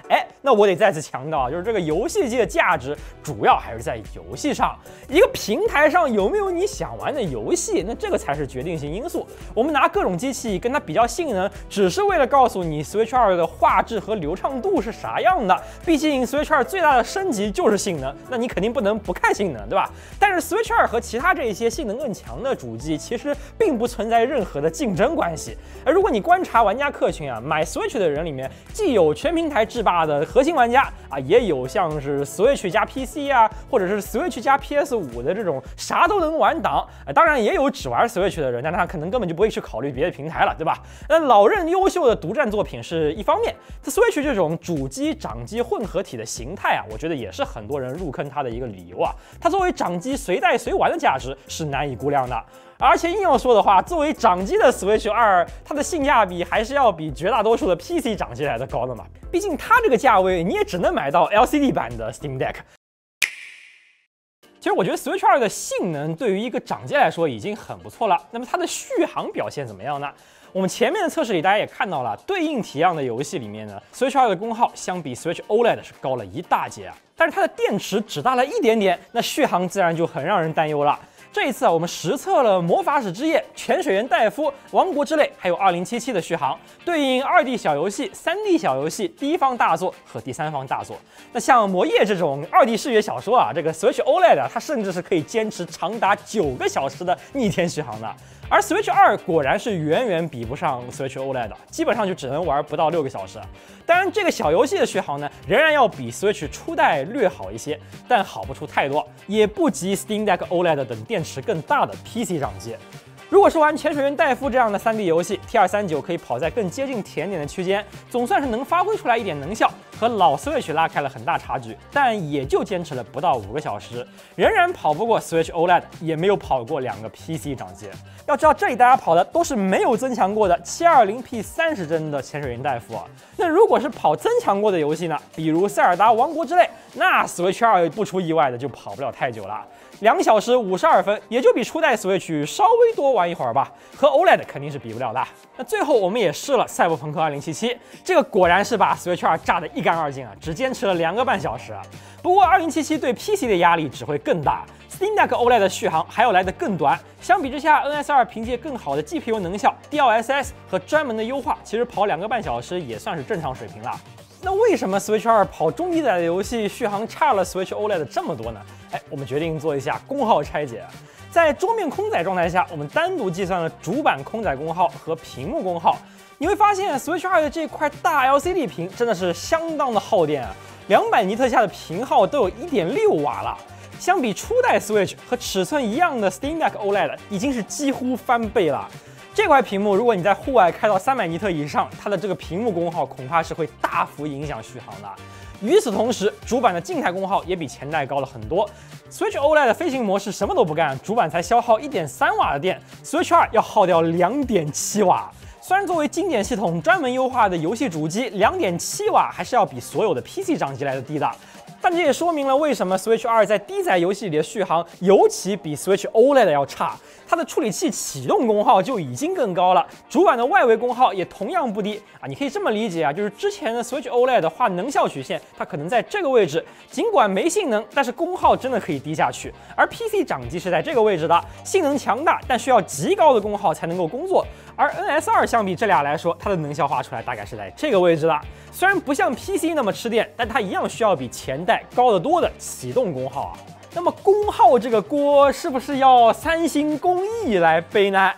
那我得再次强调，就是这个游戏机的价值主要还是在游戏上，一个平台上有没有你想玩的游戏，那这个才是决定性因素。我们拿各种机器跟它比较性能，只是为了告诉你 Switch 2的画质和流畅度是啥样的。毕竟 Switch 2最大的升级就是性能，那你肯定不能不看性能，对吧？但是 Switch 2和其他这些性能更强的主机其实并不存在任何的竞争关系。而如果你观察玩家客群啊，买 Switch 的人里面既有全平台制霸的核心玩家啊，也有像是 Switch 加 PC 啊，或者是 Switch 加 PS5 的这种啥都能玩党。当然也有只玩 Switch 的人，但他可能根本就不会去考虑别的平台了，对吧？那老任优秀的独占作品是一方面， Switch 这种主机掌机混合体的形态啊，我觉得也是很多人入坑它的一个理由啊。它作为掌机随带随玩的价值是难以估量的。而且硬要说的话，作为掌机的 Switch 2，它的性价比还是要比绝大多数的 PC 掌机来的高的嘛。毕竟它这个价位，你也只能买到 LCD 版的 Steam Deck。其实我觉得 Switch 2的性能对于一个掌机来说已经很不错了。那么它的续航表现怎么样呢？我们前面的测试里大家也看到了，对应体样的游戏里面呢 ，Switch 2的功耗相比 Switch OLED 是高了一大截啊。但是它的电池只大了一点点，那续航自然就很让人担忧了。这一次啊，我们实测了《魔法使之夜》、《泉水原戴夫》、《王国之泪》还有2077的续航，对应2D 小游戏、3D 小游戏、第一方大作和第三方大作。那像《魔夜》这种2D 视觉小说啊，这个 Switch OLED 它甚至是可以坚持长达9个小时的逆天续航的。而 Switch 2果然是远远比不上 Switch OLED， 基本上就只能玩不到6个小时。当然，这个小游戏的续航呢，仍然要比 Switch 初代略好一些，但好不出太多，也不及 Steam Deck OLED 等电池更大的 PC 掌机。如果是玩《潜水员戴夫》这样的3D 游戏 ，T239可以跑在更接近甜点的区间，总算是能发挥出来一点能效。和老 Switch 拉开了很大差距，但也就坚持了不到5个小时，仍然跑不过 Switch OLED， 也没有跑过2个 PC 掌机。要知道这里大家跑的都是没有增强过的 720p 30帧的潜水云大夫啊。那如果是跑增强过的游戏呢，比如塞尔达王国之类，那 Switch 2不出意外的就跑不了太久了。2小时52分，也就比初代 Switch 稍微多玩一会儿吧，和 OLED 肯定是比不了的。那最后我们也试了赛博朋克2077，这个果然是把 Switch 2炸得一干二净啊，只坚持了2个半小时啊。不过2077对 PC 的压力只会更大。Steam Deck OLED 的续航还要来得更短，相比之下 ，NS2 凭借更好的 GPU 能效、DLSS 和专门的优化，其实跑2个半小时也算是正常水平了。那为什么 Switch 2跑中低载的游戏续航差了 Switch OLED 这么多呢？我们决定做一下功耗拆解。在桌面空载状态下，我们单独计算了主板空载功耗和屏幕功耗。你会发现 Switch 2的这块大 LCD 屏真的是相当的耗电啊，200尼特下的屏耗都有1.6瓦了。相比初代 Switch 和尺寸一样的 Steam Deck OLED 已经是几乎翻倍了。这块屏幕，如果你在户外开到300尼特以上，它的这个屏幕功耗恐怕是会大幅影响续航的。与此同时，主板的静态功耗也比前代高了很多。Switch OLED 的飞行模式什么都不干，主板才消耗1.3瓦的电 ，Switch 2要耗掉2.7瓦。虽然作为经典系统专门优化的游戏主机，2.7瓦还是要比所有的 PC 掌机来的低的。但这也说明了为什么 Switch 2在低载游戏里的续航尤其比 Switch OLED 要差。它的处理器启动功耗就已经更高了，主板的外围功耗也同样不低啊。你可以这么理解啊，就是之前的 Switch OLED 画能效曲线，它可能在这个位置，尽管没性能，但是功耗真的可以低下去。而 PC 掌机是在这个位置的，性能强大，但需要极高的功耗才能够工作。而 NS2 相比这俩来说，它的能效画出来大概是在这个位置的。虽然不像 PC 那么吃电，但它一样需要比前代高得多的启动功耗啊。那么功耗这个锅是不是要三星工艺来背呢？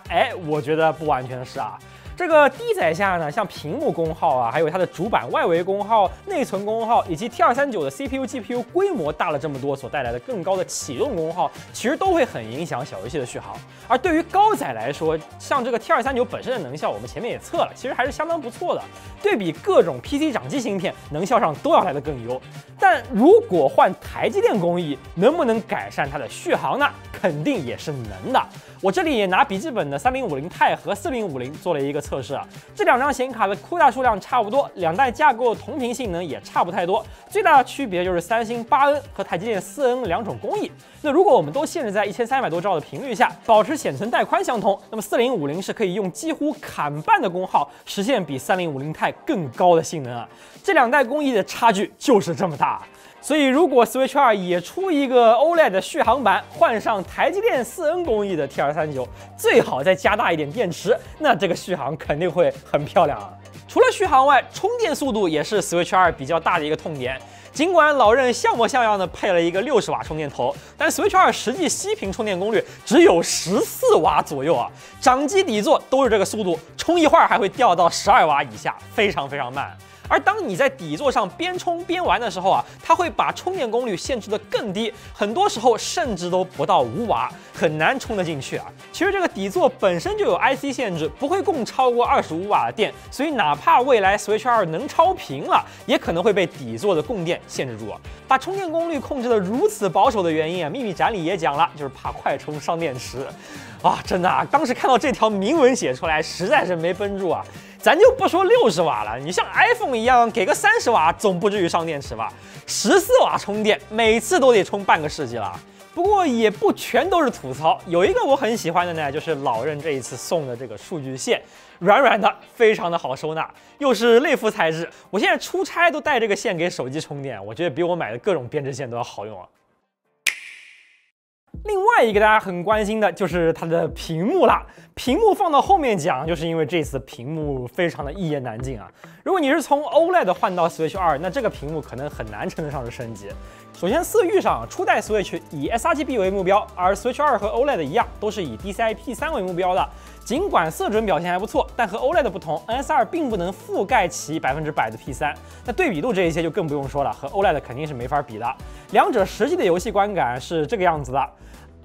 我觉得不完全是啊。这个低载下呢，像屏幕功耗啊，还有它的主板外围功耗、内存功耗，以及 T239的 CPU、GPU 规模大了这么多所带来的更高的启动功耗，其实都会很影响小游戏的续航。而对于高载来说，像这个 T239本身的能效，我们前面也测了，其实还是相当不错的。对比各种 PC 掌机芯片，能效上都要来得更优。但如果换台积电工艺，能不能改善它的续航呢？肯定也是能的。我这里也拿笔记本的3050 Ti 和4050做了一个测试啊，这2张显卡的CUDA数量差不多，2代架构同频性能也差不太多，最大的区别就是三星8N 和台积电4N 2种工艺。那如果我们都限制在1300多兆的频率下，保持显存带宽相同，那么4050是可以用几乎砍半的功耗实现比3050 Ti 更高的性能啊！这2代工艺的差距就是这么大。所以，如果 Switch 2也出一个 OLED 的续航版，换上台积电4N 工艺的 T239，最好再加大一点电池，那这个续航肯定会很漂亮啊！除了续航外，充电速度也是 Switch 2比较大的一个痛点。尽管老任像模像样的配了一个60瓦充电头，但 Switch 2实际息屏充电功率只有14瓦左右啊！掌机底座都是这个速度，充一会儿还会掉到12瓦以下，非常非常慢。而当你在底座上边充边玩的时候啊，它会把充电功率限制得更低，很多时候甚至都不到5瓦，很难充得进去啊。其实这个底座本身就有 IC 限制，不会供超过25瓦的电，所以哪怕未来 Switch 2能超频了，也可能会被底座的供电限制住啊。把充电功率控制得如此保守的原因啊，秘密展里也讲了，就是怕快充伤电池。啊，真的啊，当时看到这条明文写出来，实在是没绷住啊。咱就不说60瓦了，你像 iPhone 一样给个30瓦，总不至于上电池吧？14瓦充电，每次都得充半个世纪了。不过也不全都是吐槽，有一个我很喜欢的呢，就是老任这一次送的这个数据线，软软的，非常的好收纳，又是类肤材质。我现在出差都带这个线给手机充电，我觉得比我买的各种编织线都要好用啊。另外一个大家很关心的就是它的屏幕啦。屏幕放到后面讲，就是因为这次屏幕非常的一言难尽啊。如果你是从 OLED 换到 Switch 2，那这个屏幕可能很难称得上是升级。首先色域上，初代 Switch 以 sRGB 为目标，而 Switch 2和 OLED 一样，都是以 DCI-P3 为目标的。尽管色准表现还不错，但和 OLED 不同 ，NS2 并不能覆盖其100%的 P3。那对比度这一些就更不用说了，和 OLED 肯定是没法比的。两者实际的游戏观感是这个样子的。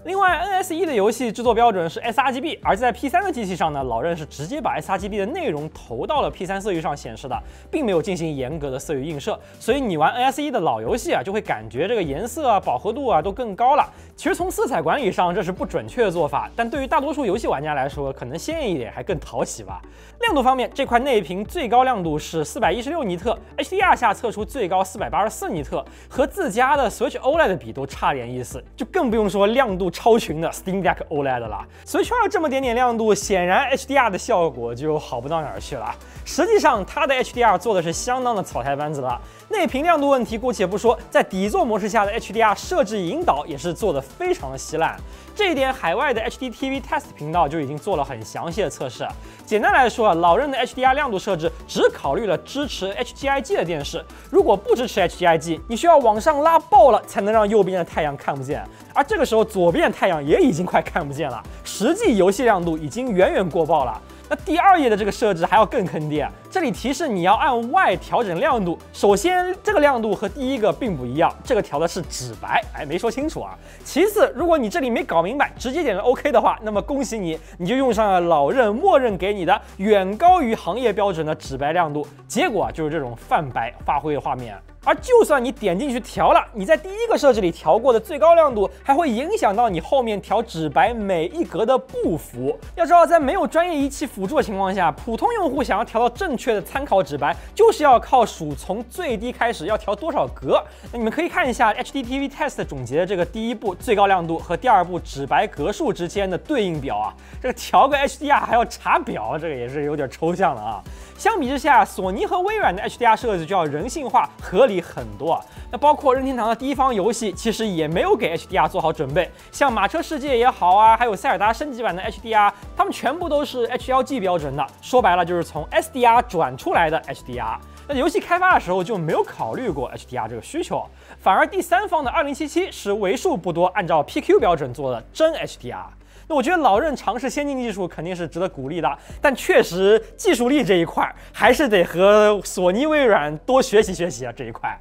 另外 ，NSE 的游戏制作标准是 sRGB， 而在 P3的机器上呢，老任是直接把 sRGB 的内容投到了 P3色域上显示的，并没有进行严格的色域映射，所以你玩 NSE 的老游戏啊，就会感觉这个颜色啊、饱和度啊都更高了。其实从色彩管理上，这是不准确的做法，但对于大多数游戏玩家来说，可能鲜艳一点还更讨喜吧。亮度方面，这块内屏最高亮度是416尼特 ，HDR 下测出最高484尼特，和自家的 Switch OLED 比都差点意思，就更不用说亮度超群的 Steam Deck OLED 了。Switch 2这么点亮度，显然 HDR 的效果就好不到哪儿去了。实际上，它的 HDR 做的是相当的草台班子了。内屏亮度问题姑且不说，在底座模式下的 HDR 设置引导也是做的非常的稀烂。这一点，海外的 HDTV Test 频道就已经做了很详细的测试。简单来说，老任的 HDR 亮度设置只考虑了支持 HGIG 的电视，如果不支持 HGIG， 你需要往上拉爆了才能让右边的太阳看不见，而这个时候左边的太阳也已经快看不见了，实际游戏亮度已经远远过爆了。那第2页的这个设置还要更坑爹，这里提示你要按 Y 调整亮度。首先，这个亮度和第一个并不一样，这个调的是纸白，没说清楚啊。其次，如果你这里没搞明白，直接点了 OK 的话，那么恭喜你，你就用上了老任默认给你的远高于行业标准的纸白亮度，结果就是这种泛白发挥的画面。而就算你点进去调了，你在第一个设置里调过的最高亮度，还会影响到你后面调纸白每一格的步幅。要知道，在没有专业仪器辅助的情况下，普通用户想要调到正确的参考纸白，就是要靠数从最低开始要调多少格。那你们可以看一下 HDTV Test 总结的这个第1步最高亮度和第2步纸白格数之间的对应表啊，这个调个 HDR 还要查表，这个也是有点抽象了啊。相比之下，索尼和微软的 HDR 设置就要人性化、合理很多啊。那包括任天堂的第一方游戏，其实也没有给 HDR 做好准备，像马车世界也好啊，还有塞尔达升级版的 HDR， 它们全部都是 HLG 标准的，说白了就是从 SDR 转出来的 HDR。那游戏开发的时候就没有考虑过 HDR 这个需求，反而第三方的2077是为数不多按照 PQ 标准做的真 HDR。那我觉得老任尝试先进技术肯定是值得鼓励的，但确实技术力这一块还是得和索尼、微软多学习学习啊这一块。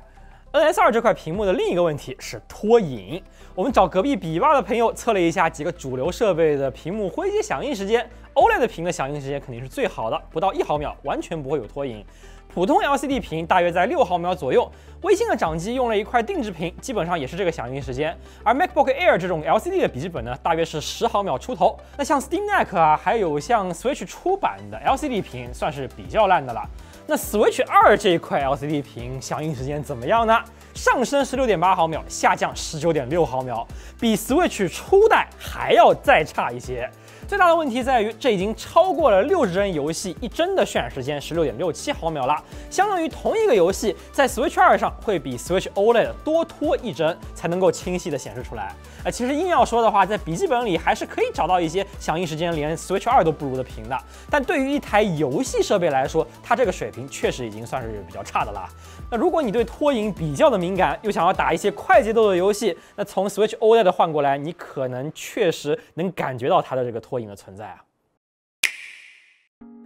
NS2 这块屏幕的另一个问题是拖影。我们找隔壁比吧的朋友测了一下几个主流设备的屏幕灰阶响应时间 ，OLED 屏的响应时间肯定是最好的，不到1毫秒，完全不会有拖影。普通 LCD 屏大约在6毫秒左右，微星的掌机用了一块定制屏，基本上也是这个响应时间。而 MacBook Air 这种 LCD 的笔记本呢，大约是10毫秒出头。那像 Steam Deck 啊，还有像 Switch 出版的 LCD 屏，算是比较烂的了。那 Switch 2这一块 LCD 屏响应时间怎么样呢？上升16.8毫秒，下降19.6毫秒，比 Switch 初代还要再差一些。最大的问题在于，这已经超过了60帧游戏1帧的渲染时间16.67毫秒了，相当于同一个游戏在 Switch 2上会比 Switch OLED 多拖1帧才能够清晰的显示出来。其实硬要说的话，在笔记本里还是可以找到一些响应时间连 Switch 2都不如的屏的，但对于一台游戏设备来说，它这个水平确实已经算是比较差的了。那如果你对拖影比较的敏感，又想要打一些快节奏的游戏，那从 Switch OLED 换过来，你可能确实能感觉到它的这个拖影的存在啊。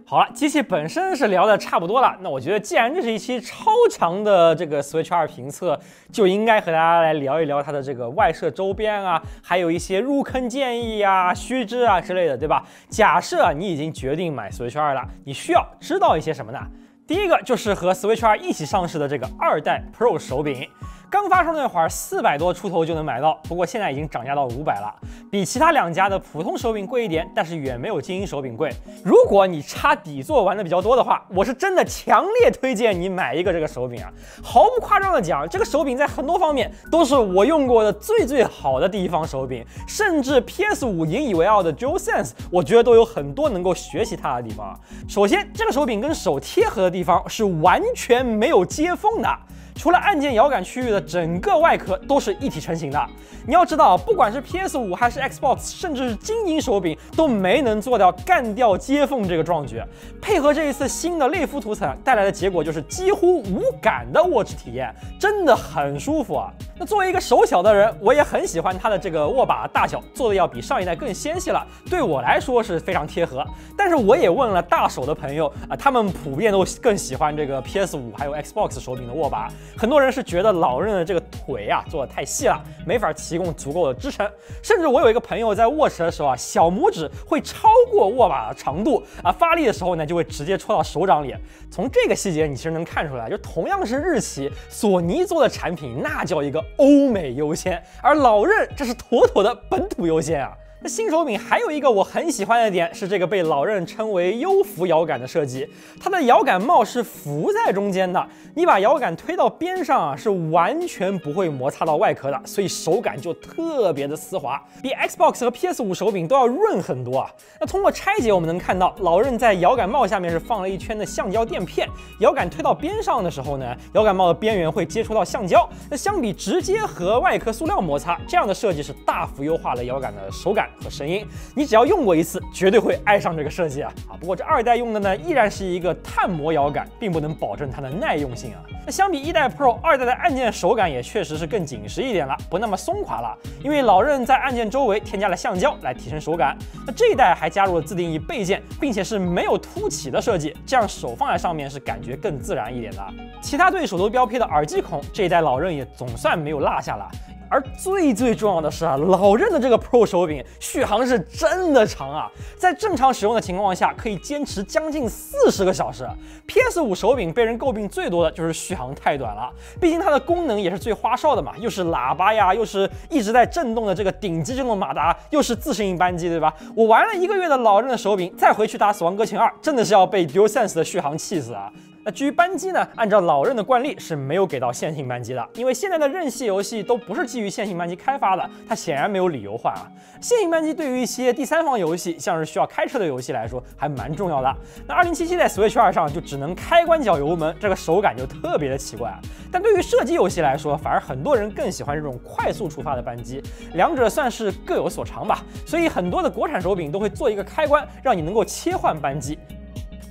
好了，机器本身是聊的差不多了，那我觉得既然这是一期超长的这个 Switch 2评测，就应该和大家来聊一聊它的这个外设周边啊，还有一些入坑建议啊、须知啊之类的，对吧？假设你已经决定买 Switch 2了，你需要知道一些什么呢？第一个就是和 Switch 2一起上市的这个2代 Pro 手柄。刚发售那会儿400多出头就能买到，不过现在已经涨价到500了，比其他2家的普通手柄贵一点，但是远没有精英手柄贵。如果你插底座玩的比较多的话，我是真的强烈推荐你买一个这个手柄啊！毫不夸张的讲，这个手柄在很多方面都是我用过的最好的第一方手柄，甚至 PS5 引以为傲的 DualSense， 我觉得都有很多能够学习它的地方。首先，这个手柄跟手贴合的地方是完全没有接缝的。除了按键摇杆区域的整个外壳都是一体成型的。你要知道，不管是 PS5 还是 Xbox， 甚至是精英手柄都没能做到干掉接缝这个壮举。配合这一次新的类肤涂层带来的结果就是几乎无感的握持体验，真的很舒服啊。那作为一个手小的人，我也很喜欢它的这个握把大小，做的要比上一代更纤细了，对我来说是非常贴合。但是我也问了大手的朋友啊，他们普遍都更喜欢这个 PS5还有 Xbox 手柄的握把。很多人是觉得老任的这个腿啊做的太细了，没法提供足够的支撑。甚至我有一个朋友在握持的时候啊，小拇指会超过握把的长度啊，发力的时候呢就会直接戳到手掌里。从这个细节你其实能看出来，就同样是日企，索尼做的产品那叫一个欧美优先，而老任这是妥妥的本土优先啊。那新手柄还有一个我很喜欢的点是这个被老任称为优扶摇杆的设计，它的摇杆帽是浮在中间的，你把摇杆推到边上啊，是完全不会摩擦到外壳的，所以手感就特别的丝滑，比 Xbox 和 PS5 手柄都要润很多啊。那通过拆解我们能看到，老任在摇杆帽下面是放了一圈的橡胶垫片，摇杆推到边上的时候呢，摇杆帽的边缘会接触到橡胶，那相比直接和外壳塑料摩擦，这样的设计是大幅优化了摇杆的手感和声音，你只要用过一次，绝对会爱上这个设计啊！不过这2代用的呢，依然是一个碳膜摇杆，并不能保证它的耐用性啊。那相比1代 Pro， 2代的按键手感也确实是更紧实一点了，不那么松垮了。因为老任在按键周围添加了橡胶来提升手感。那这一代还加入了自定义背键，并且是没有凸起的设计，这样手放在上面是感觉更自然一点的。其他对手都标配的耳机孔，这一代老任也总算没有落下了。而最重要的是啊，老任的这个 Pro 手柄续航是真的长啊，在正常使用的情况下可以坚持将近40个小时。PS5 手柄被人诟病最多的就是续航太短了，毕竟它的功能也是最花哨的嘛，又是喇叭呀，又是一直在震动的这个顶级震动马达，又是自适应扳机，对吧？我玩了1个月的老任的手柄，再回去打《死亡搁浅2》，真的是要被 DualSense 的续航气死啊！那至于扳机呢，按照老任的惯例是没有给到线性扳机的，因为现在的任系游戏都不是基于线性扳机开发的，它显然没有理由换啊。线性扳机对于一些第三方游戏，像是需要开车的游戏来说，还蛮重要的。那2077在 Switch 2上就只能开关脚油门，这个手感就特别的奇怪啊。但对于射击游戏来说，反而很多人更喜欢这种快速触发的扳机，两者算是各有所长吧。所以很多的国产手柄都会做一个开关，让你能够切换扳机。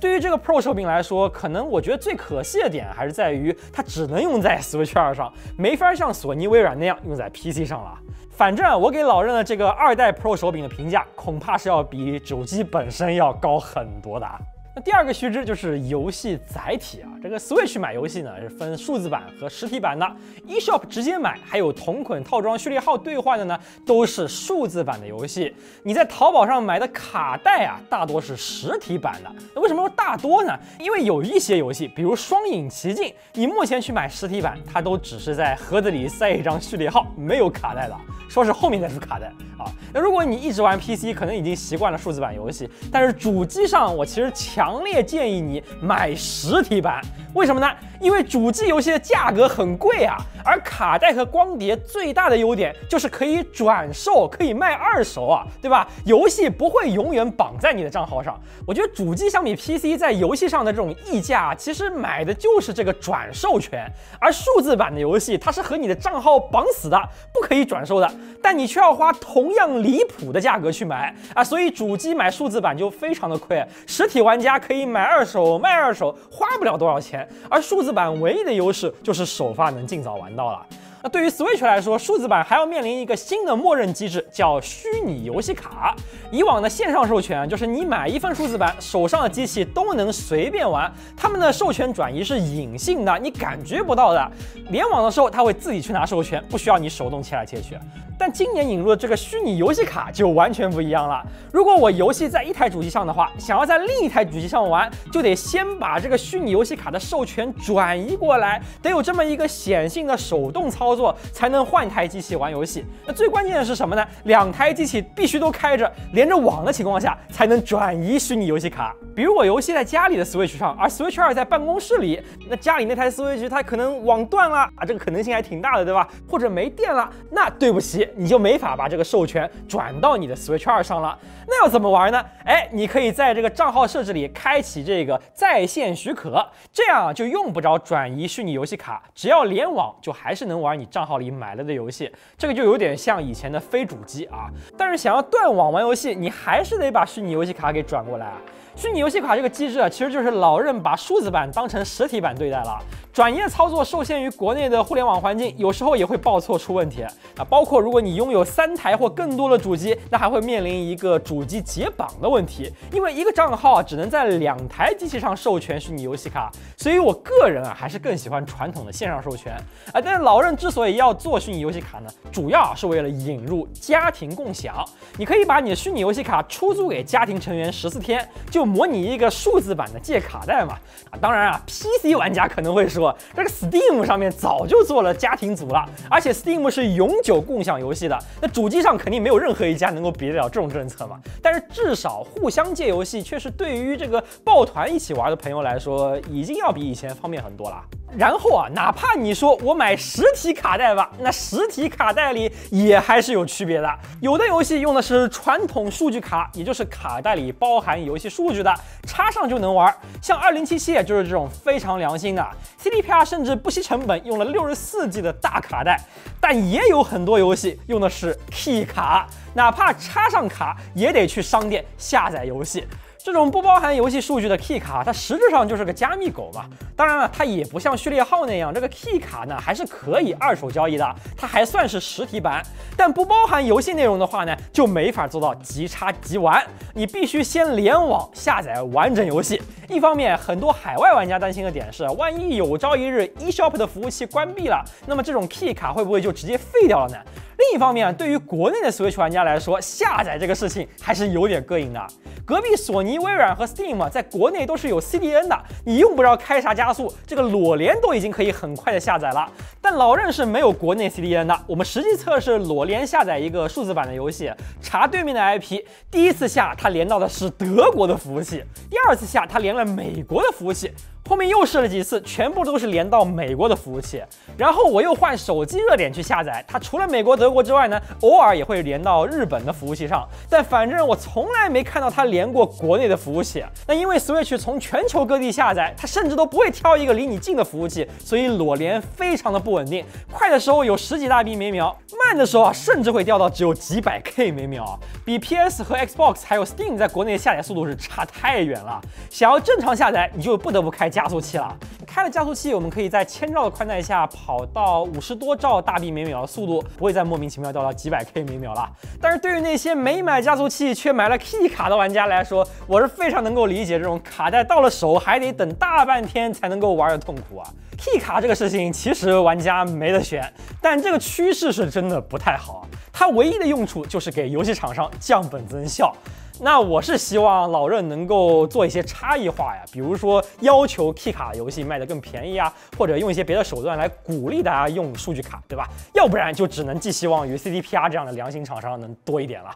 对于这个 Pro 手柄来说，可能我觉得最可惜的点还是在于它只能用在 Switch 2上，没法像索尼、微软那样用在 PC 上了。反正我给老任的这个2代 Pro 手柄的评价，恐怕是要比主机本身要高很多的。那第二个须知就是游戏载体啊，这个 Switch 买游戏呢是分数字版和实体版的 ，eShop 直接买，还有同捆套装序列号兑换的呢，都是数字版的游戏。你在淘宝上买的卡带啊，大多是实体版的。那为什么说大多呢？因为有一些游戏，比如《双影奇境》，你目前去买实体版，它都只是在盒子里塞一张序列号，没有卡带的。说是后面再出卡带啊。那如果你一直玩 PC， 可能已经习惯了数字版游戏，但是主机上我其实强烈建议你买实体版。为什么呢？因为主机游戏的价格很贵啊，而卡带和光碟最大的优点就是可以转售，可以卖二手啊，对吧？游戏不会永远绑在你的账号上。我觉得主机相比 PC 在游戏上的这种溢价，其实买的就是这个转售权，而数字版的游戏它是和你的账号绑死的，不可以转售的，但你却要花同样离谱的价格去买啊，所以主机买数字版就非常的亏，实体玩家可以买二手卖二手，花不了多少钱，而数字版唯一的优势就是首发能尽早玩到了。那对于 Switch 来说，数字版还要面临一个新的默认机制，叫虚拟游戏卡。以往的线上授权就是你买一份数字版，手上的机器都能随便玩，他们的授权转移是隐性的，你感觉不到的。联网的时候，它会自己去拿授权，不需要你手动切来切去。但今年引入的这个虚拟游戏卡就完全不一样了。如果我游戏在一台主机上的话，想要在另一台主机上玩，就得先把这个虚拟游戏卡的授权转移过来，得有这么一个显性的手动操作，才能换台机器玩游戏。那最关键的是什么呢？两台机器必须都开着，连着网的情况下，才能转移虚拟游戏卡。比如我游戏在家里的 Switch 上，而 Switch 2在办公室里，那家里那台 Switch 它可能网断了啊，这个可能性还挺大的，对吧？或者没电了，那对不起，你就没法把这个授权转到你的 Switch 2上了。那要怎么玩呢？你可以在这个账号设置里开启这个在线许可，这样就用不着转移虚拟游戏卡，只要联网就还是能玩你账号里买了的游戏。这个就有点像以前的非主机啊。但是想要断网玩游戏，你还是得把虚拟游戏卡给转过来啊。虚拟游戏卡这个机制啊，其实就是老任把数字版当成实体版对待了。转页操作受限于国内的互联网环境，有时候也会报错出问题啊。包括如果你拥有3台或更多的主机，那还会面临一个主机解绑的问题，因为一个账号只能在2台机器上授权虚拟游戏卡。所以我个人还是更喜欢传统的线上授权啊。但是老任之所以要做虚拟游戏卡呢，主要是为了引入家庭共享。你可以把你的虚拟游戏卡出租给家庭成员14天，就模拟一个数字版的借卡带嘛。当然啊 ，PC 玩家可能会说，这个 Steam 上面早就做了家庭组了，而且 Steam 是永久共享游戏的，那主机上肯定没有任何一家能够比得了这种政策嘛。但是至少互相借游戏，确实对于这个抱团一起玩的朋友来说，已经要比以前方便很多了。然后啊，哪怕你说我买实体卡带吧，那实体卡带里也还是有区别的。有的游戏用的是传统数据卡，也就是卡带里包含游戏数据的，插上就能玩。像2077就是这种非常良心的。CDPR 甚至不惜成本用了64G 的大卡带，但也有很多游戏用的是 Key 卡，哪怕插上卡也得去商店下载游戏。这种不包含游戏数据的 Key 卡，它实质上就是个加密狗嘛。当然了，它也不像序列号那样，这个 Key 卡呢还是可以二手交易的，它还算是实体版。但不包含游戏内容的话呢，就没法做到即插即玩，你必须先联网下载完整游戏。一方面，很多海外玩家担心的点是，万一有朝一日 eShop 的服务器关闭了，那么这种 Key 卡会不会就直接废掉了呢？另一方面，对于国内的 Switch 玩家来说，下载这个事情还是有点膈应的。隔壁索尼、微软和 Steam 在国内都是有 CDN 的，你用不着开啥加速，这个裸联都已经可以很快的下载了。但老任是没有国内 CDN 的，我们实际测试裸联下载一个数字版的游戏，查对面的 IP， 第一次下它连到的是德国的服务器，第2次下它连了美国的服务器。后面又试了几次，全部都是连到美国的服务器，然后我又换手机热点去下载，它除了美国、德国之外呢，偶尔也会连到日本的服务器上，但反正我从来没看到它连过国内的服务器。那因为 Switch 从全球各地下载，它甚至都不会挑一个离你近的服务器，所以裸联非常的不稳定，快的时候有10几大 B 每秒，慢的时候甚至会掉到只有几百 K 每秒，比 PS 和 Xbox 还有 Steam 在国内下载速度是差太远了。想要正常下载，你就不得不开加速器了。开了加速器，我们可以在1000兆的宽带下跑到50多兆大 B 每秒的速度，不会再莫名其妙掉到几百 K 每秒了。但是对于那些没买加速器却买了 Key 卡的玩家来说，我是非常能够理解这种卡带到了手还得等大半天才能够玩的痛苦啊。Key 卡这个事情其实玩家没得选，但这个趋势是真的不太好。它唯一的用处就是给游戏厂商降本增效。那我是希望老任能够做一些差异化呀，比如说要求 Key 卡游戏卖得更便宜啊，或者用一些别的手段来鼓励大家用数据卡，对吧？要不然就只能寄希望于 CDPR 这样的良心厂商能多一点了。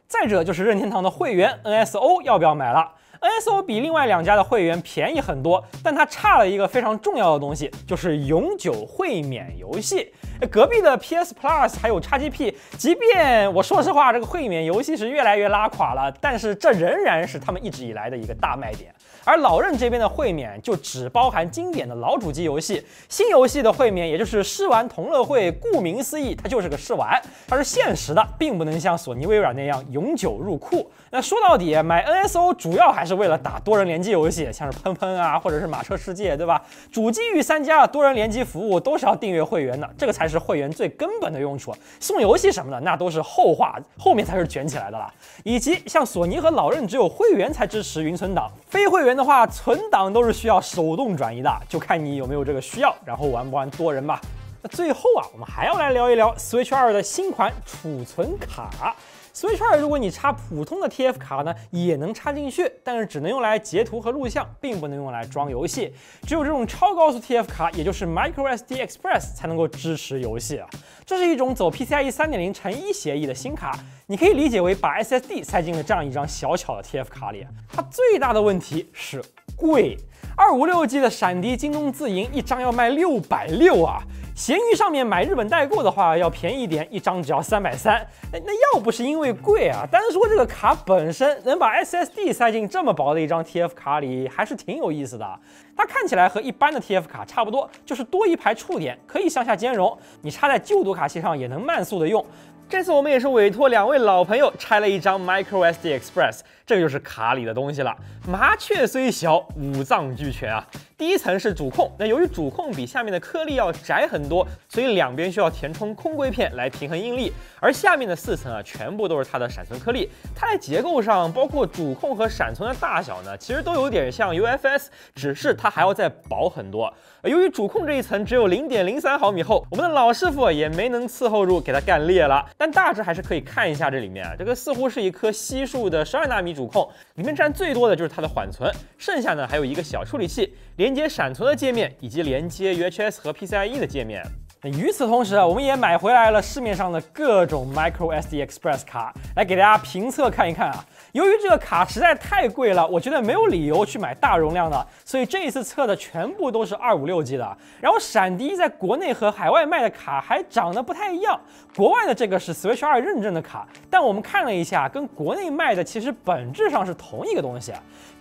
再者就是任天堂的会员 NSO 要不要买了？NSO 比另外2家的会员便宜很多，但它差了一个非常重要的东西，就是永久会免游戏。隔壁的 PS Plus 还有 XGP， 即便我说实话，这个会免游戏是越来越拉垮了，但是这仍然是他们一直以来的一个大卖点。而老任这边的会免就只包含经典的老主机游戏，新游戏的会免也就是试玩同乐会，顾名思义，它就是个试玩，它是限时的，并不能像索尼、微软那样永久入库。那说到底，买 NSO 主要还是为了打多人联机游戏，像是喷喷啊，或者是马车世界，对吧？主机与3家的多人联机服务都是要订阅会员的，这个才是会员最根本的用处。送游戏什么的，那都是后话，后面才是卷起来的啦。以及像索尼和老任，只有会员才支持云存档，非会员的话，存档都是需要手动转移的，就看你有没有这个需要，然后玩不玩多人吧。那最后啊，我们还要来聊一聊 Switch 2的新款储存卡。Switch 2如果你插普通的 TF 卡呢，也能插进去，但是只能用来截图和录像，并不能用来装游戏。只有这种超高速 TF 卡，也就是 microSD Express 才能够支持游戏啊。这是一种走 PCIe 3.0 乘1协议的新卡，你可以理解为把 SSD 塞进了这样一张小巧的 TF 卡里。它最大的问题是贵，256G 的闪迪京东自营一张要卖660啊。闲鱼上面买日本代购的话要便宜一点，一张只要330。那要不是因为贵啊，单说这个卡本身能把 SSD 塞进这么薄的一张 TF 卡里，还是挺有意思的。它看起来和一般的 TF 卡差不多，就是多一排触点，可以向下兼容。你插在旧读卡器上也能慢速的用。这次我们也是委托2位老朋友拆了一张 microSD Express， 这个就是卡里的东西了。麻雀虽小，五脏俱全啊。第一层是主控，那由于主控比下面的颗粒要窄很多，所以两边需要填充空硅片来平衡应力。而下面的4层啊，全部都是它的闪存颗粒。它在结构上，包括主控和闪存的大小呢，其实都有点像 UFS， 只是它还要再薄很多。由于主控这一层只有 0.03毫米厚，我们的老师傅也没能伺候住，给它干裂了。但大致还是可以看一下这里面，这个似乎是一颗西数的12纳米主控，里面占最多的就是它的缓存，剩下呢还有一个小处理器，连接闪存的界面以及连接 UHS 和 PCIe 的界面。与此同时，我们也买回来了市面上的各种 microSD Express 卡，来给大家评测看一看啊。由于这个卡实在太贵了，我觉得没有理由去买大容量的，所以这一次测的全部都是256G 的。然后闪迪在国内和海外卖的卡还长得不太一样，国外的这个是 Switch 2认证的卡，但我们看了一下，跟国内卖的其实本质上是同一个东西。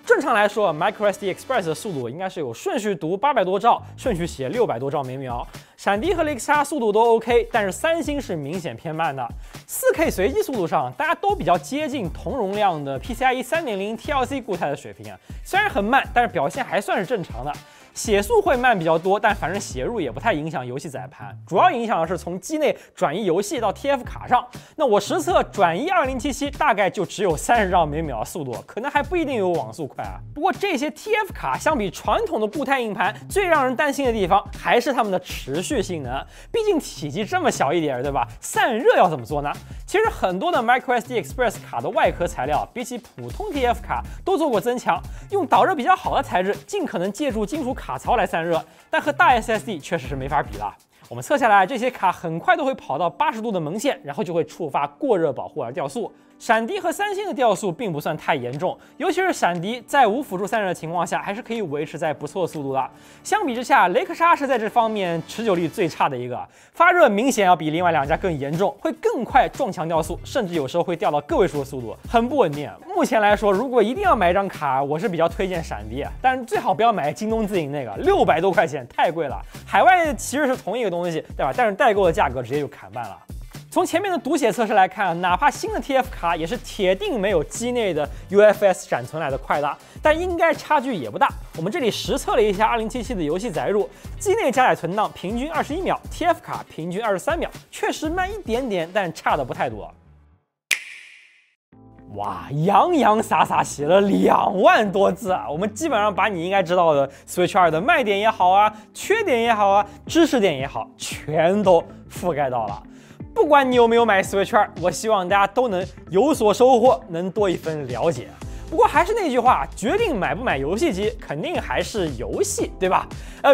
正常来说 ，microSD Express 的速度应该是有顺序读800多兆，顺序写600多兆每秒。闪迪和雷克萨速度都 OK， 但是三星是明显偏慢的。4K 随机速度上，大家都比较接近同容量的 PCIe 3.0 TLC 固态的水平啊，虽然很慢，但是表现还算是正常的。写速会慢比较多，但反正写入也不太影响游戏载盘，主要影响的是从机内转移游戏到 TF 卡上。那我实测转移2077大概就只有30兆每秒的速度，可能还不一定有网速快啊。不过这些 TF 卡相比传统的固态硬盘，最让人担心的地方还是它们的持续性能，毕竟体积这么小一点，对吧？散热要怎么做呢？其实很多的 microSD Express 卡的外壳材料比起普通 TF 卡都做过增强，用导热比较好的材质，尽可能借助金属卡槽来散热，但和大 SSD 确实是没法比了。我们测下来，这些卡很快都会跑到80度的门线，然后就会触发过热保护而掉速。闪迪和三星的掉速并不算太严重，尤其是闪迪在无辅助散热的情况下，还是可以维持在不错速度的。相比之下，雷克萨是在这方面持久力最差的一个，发热明显要比另外2家更严重，会更快撞墙掉速，甚至有时候会掉到个位数的速度，很不稳定。目前来说，如果一定要买一张卡，我是比较推荐闪迪，但是最好不要买京东自营那个，600多块钱太贵了。海外其实是同一个东西，对吧？但是代购的价格直接就砍半了。从前面的读写测试来看，哪怕新的 TF 卡也是铁定没有机内的 UFS 闪存来的快的，但应该差距也不大。我们这里实测了一下2077的游戏载入，机内加载存档平均21秒 ，TF 卡平均23秒，确实慢一点点，但差的不太多。哇，洋洋洒洒写了2万多字啊！我们基本上把你应该知道的 Switch 2的卖点也好啊，缺点也好啊，知识点也好，全都覆盖到了。不管你有没有买 Switch 2，我希望大家都能有所收获，能多一份了解。不过还是那句话，决定买不买游戏机，肯定还是游戏，对吧？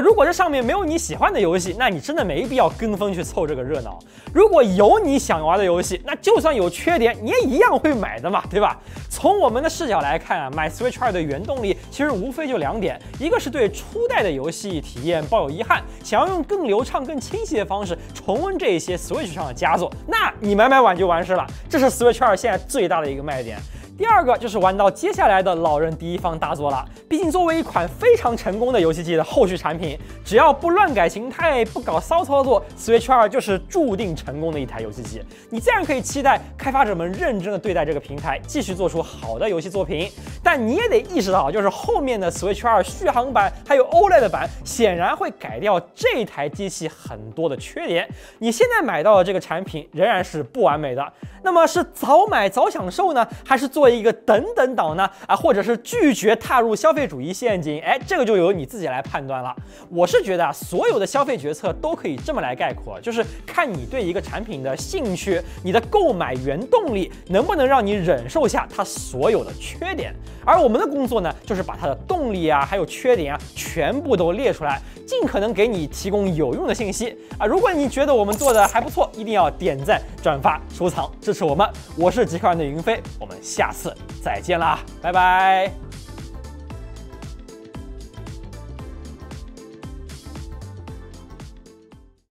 如果这上面没有你喜欢的游戏，那你真的没必要跟风去凑这个热闹。如果有你想玩的游戏，那就算有缺点，你也一样会买的嘛，对吧？从我们的视角来看啊，买 Switch 2的原动力其实无非就2点，一个是对初代的游戏体验抱有遗憾，想要用更流畅、更清晰的方式重温这些 Switch 上的佳作，那你买完就完事了，这是 Switch 2现在最大的一个卖点。第二个就是玩到接下来的老任第一方大作了，毕竟作为一款非常成功的游戏机的后续产品，只要不乱改形态、不搞骚操作 ，Switch 2就是注定成功的一台游戏机。你自然可以期待开发者们认真的对待这个平台，继续做出好的游戏作品。但你也得意识到，就是后面的 Switch 2续航版还有 OLED 版，显然会改掉这台机器很多的缺点。你现在买到的这个产品仍然是不完美的。那么是早买早享受呢，还是做一个等等党呢？或者是拒绝踏入消费主义陷阱？这个就由你自己来判断了。我是觉得所有的消费决策都可以这么来概括，就是看你对一个产品的兴趣，你的购买原动力能不能让你忍受下它所有的缺点。而我们的工作呢，就是把它的动力啊，还有缺点啊，全部都列出来，尽可能给你提供有用的信息啊。如果你觉得我们做的还不错，一定要点赞、转发、收藏，支持我们。我是极客玩的云飞，我们下次再见啦，拜拜。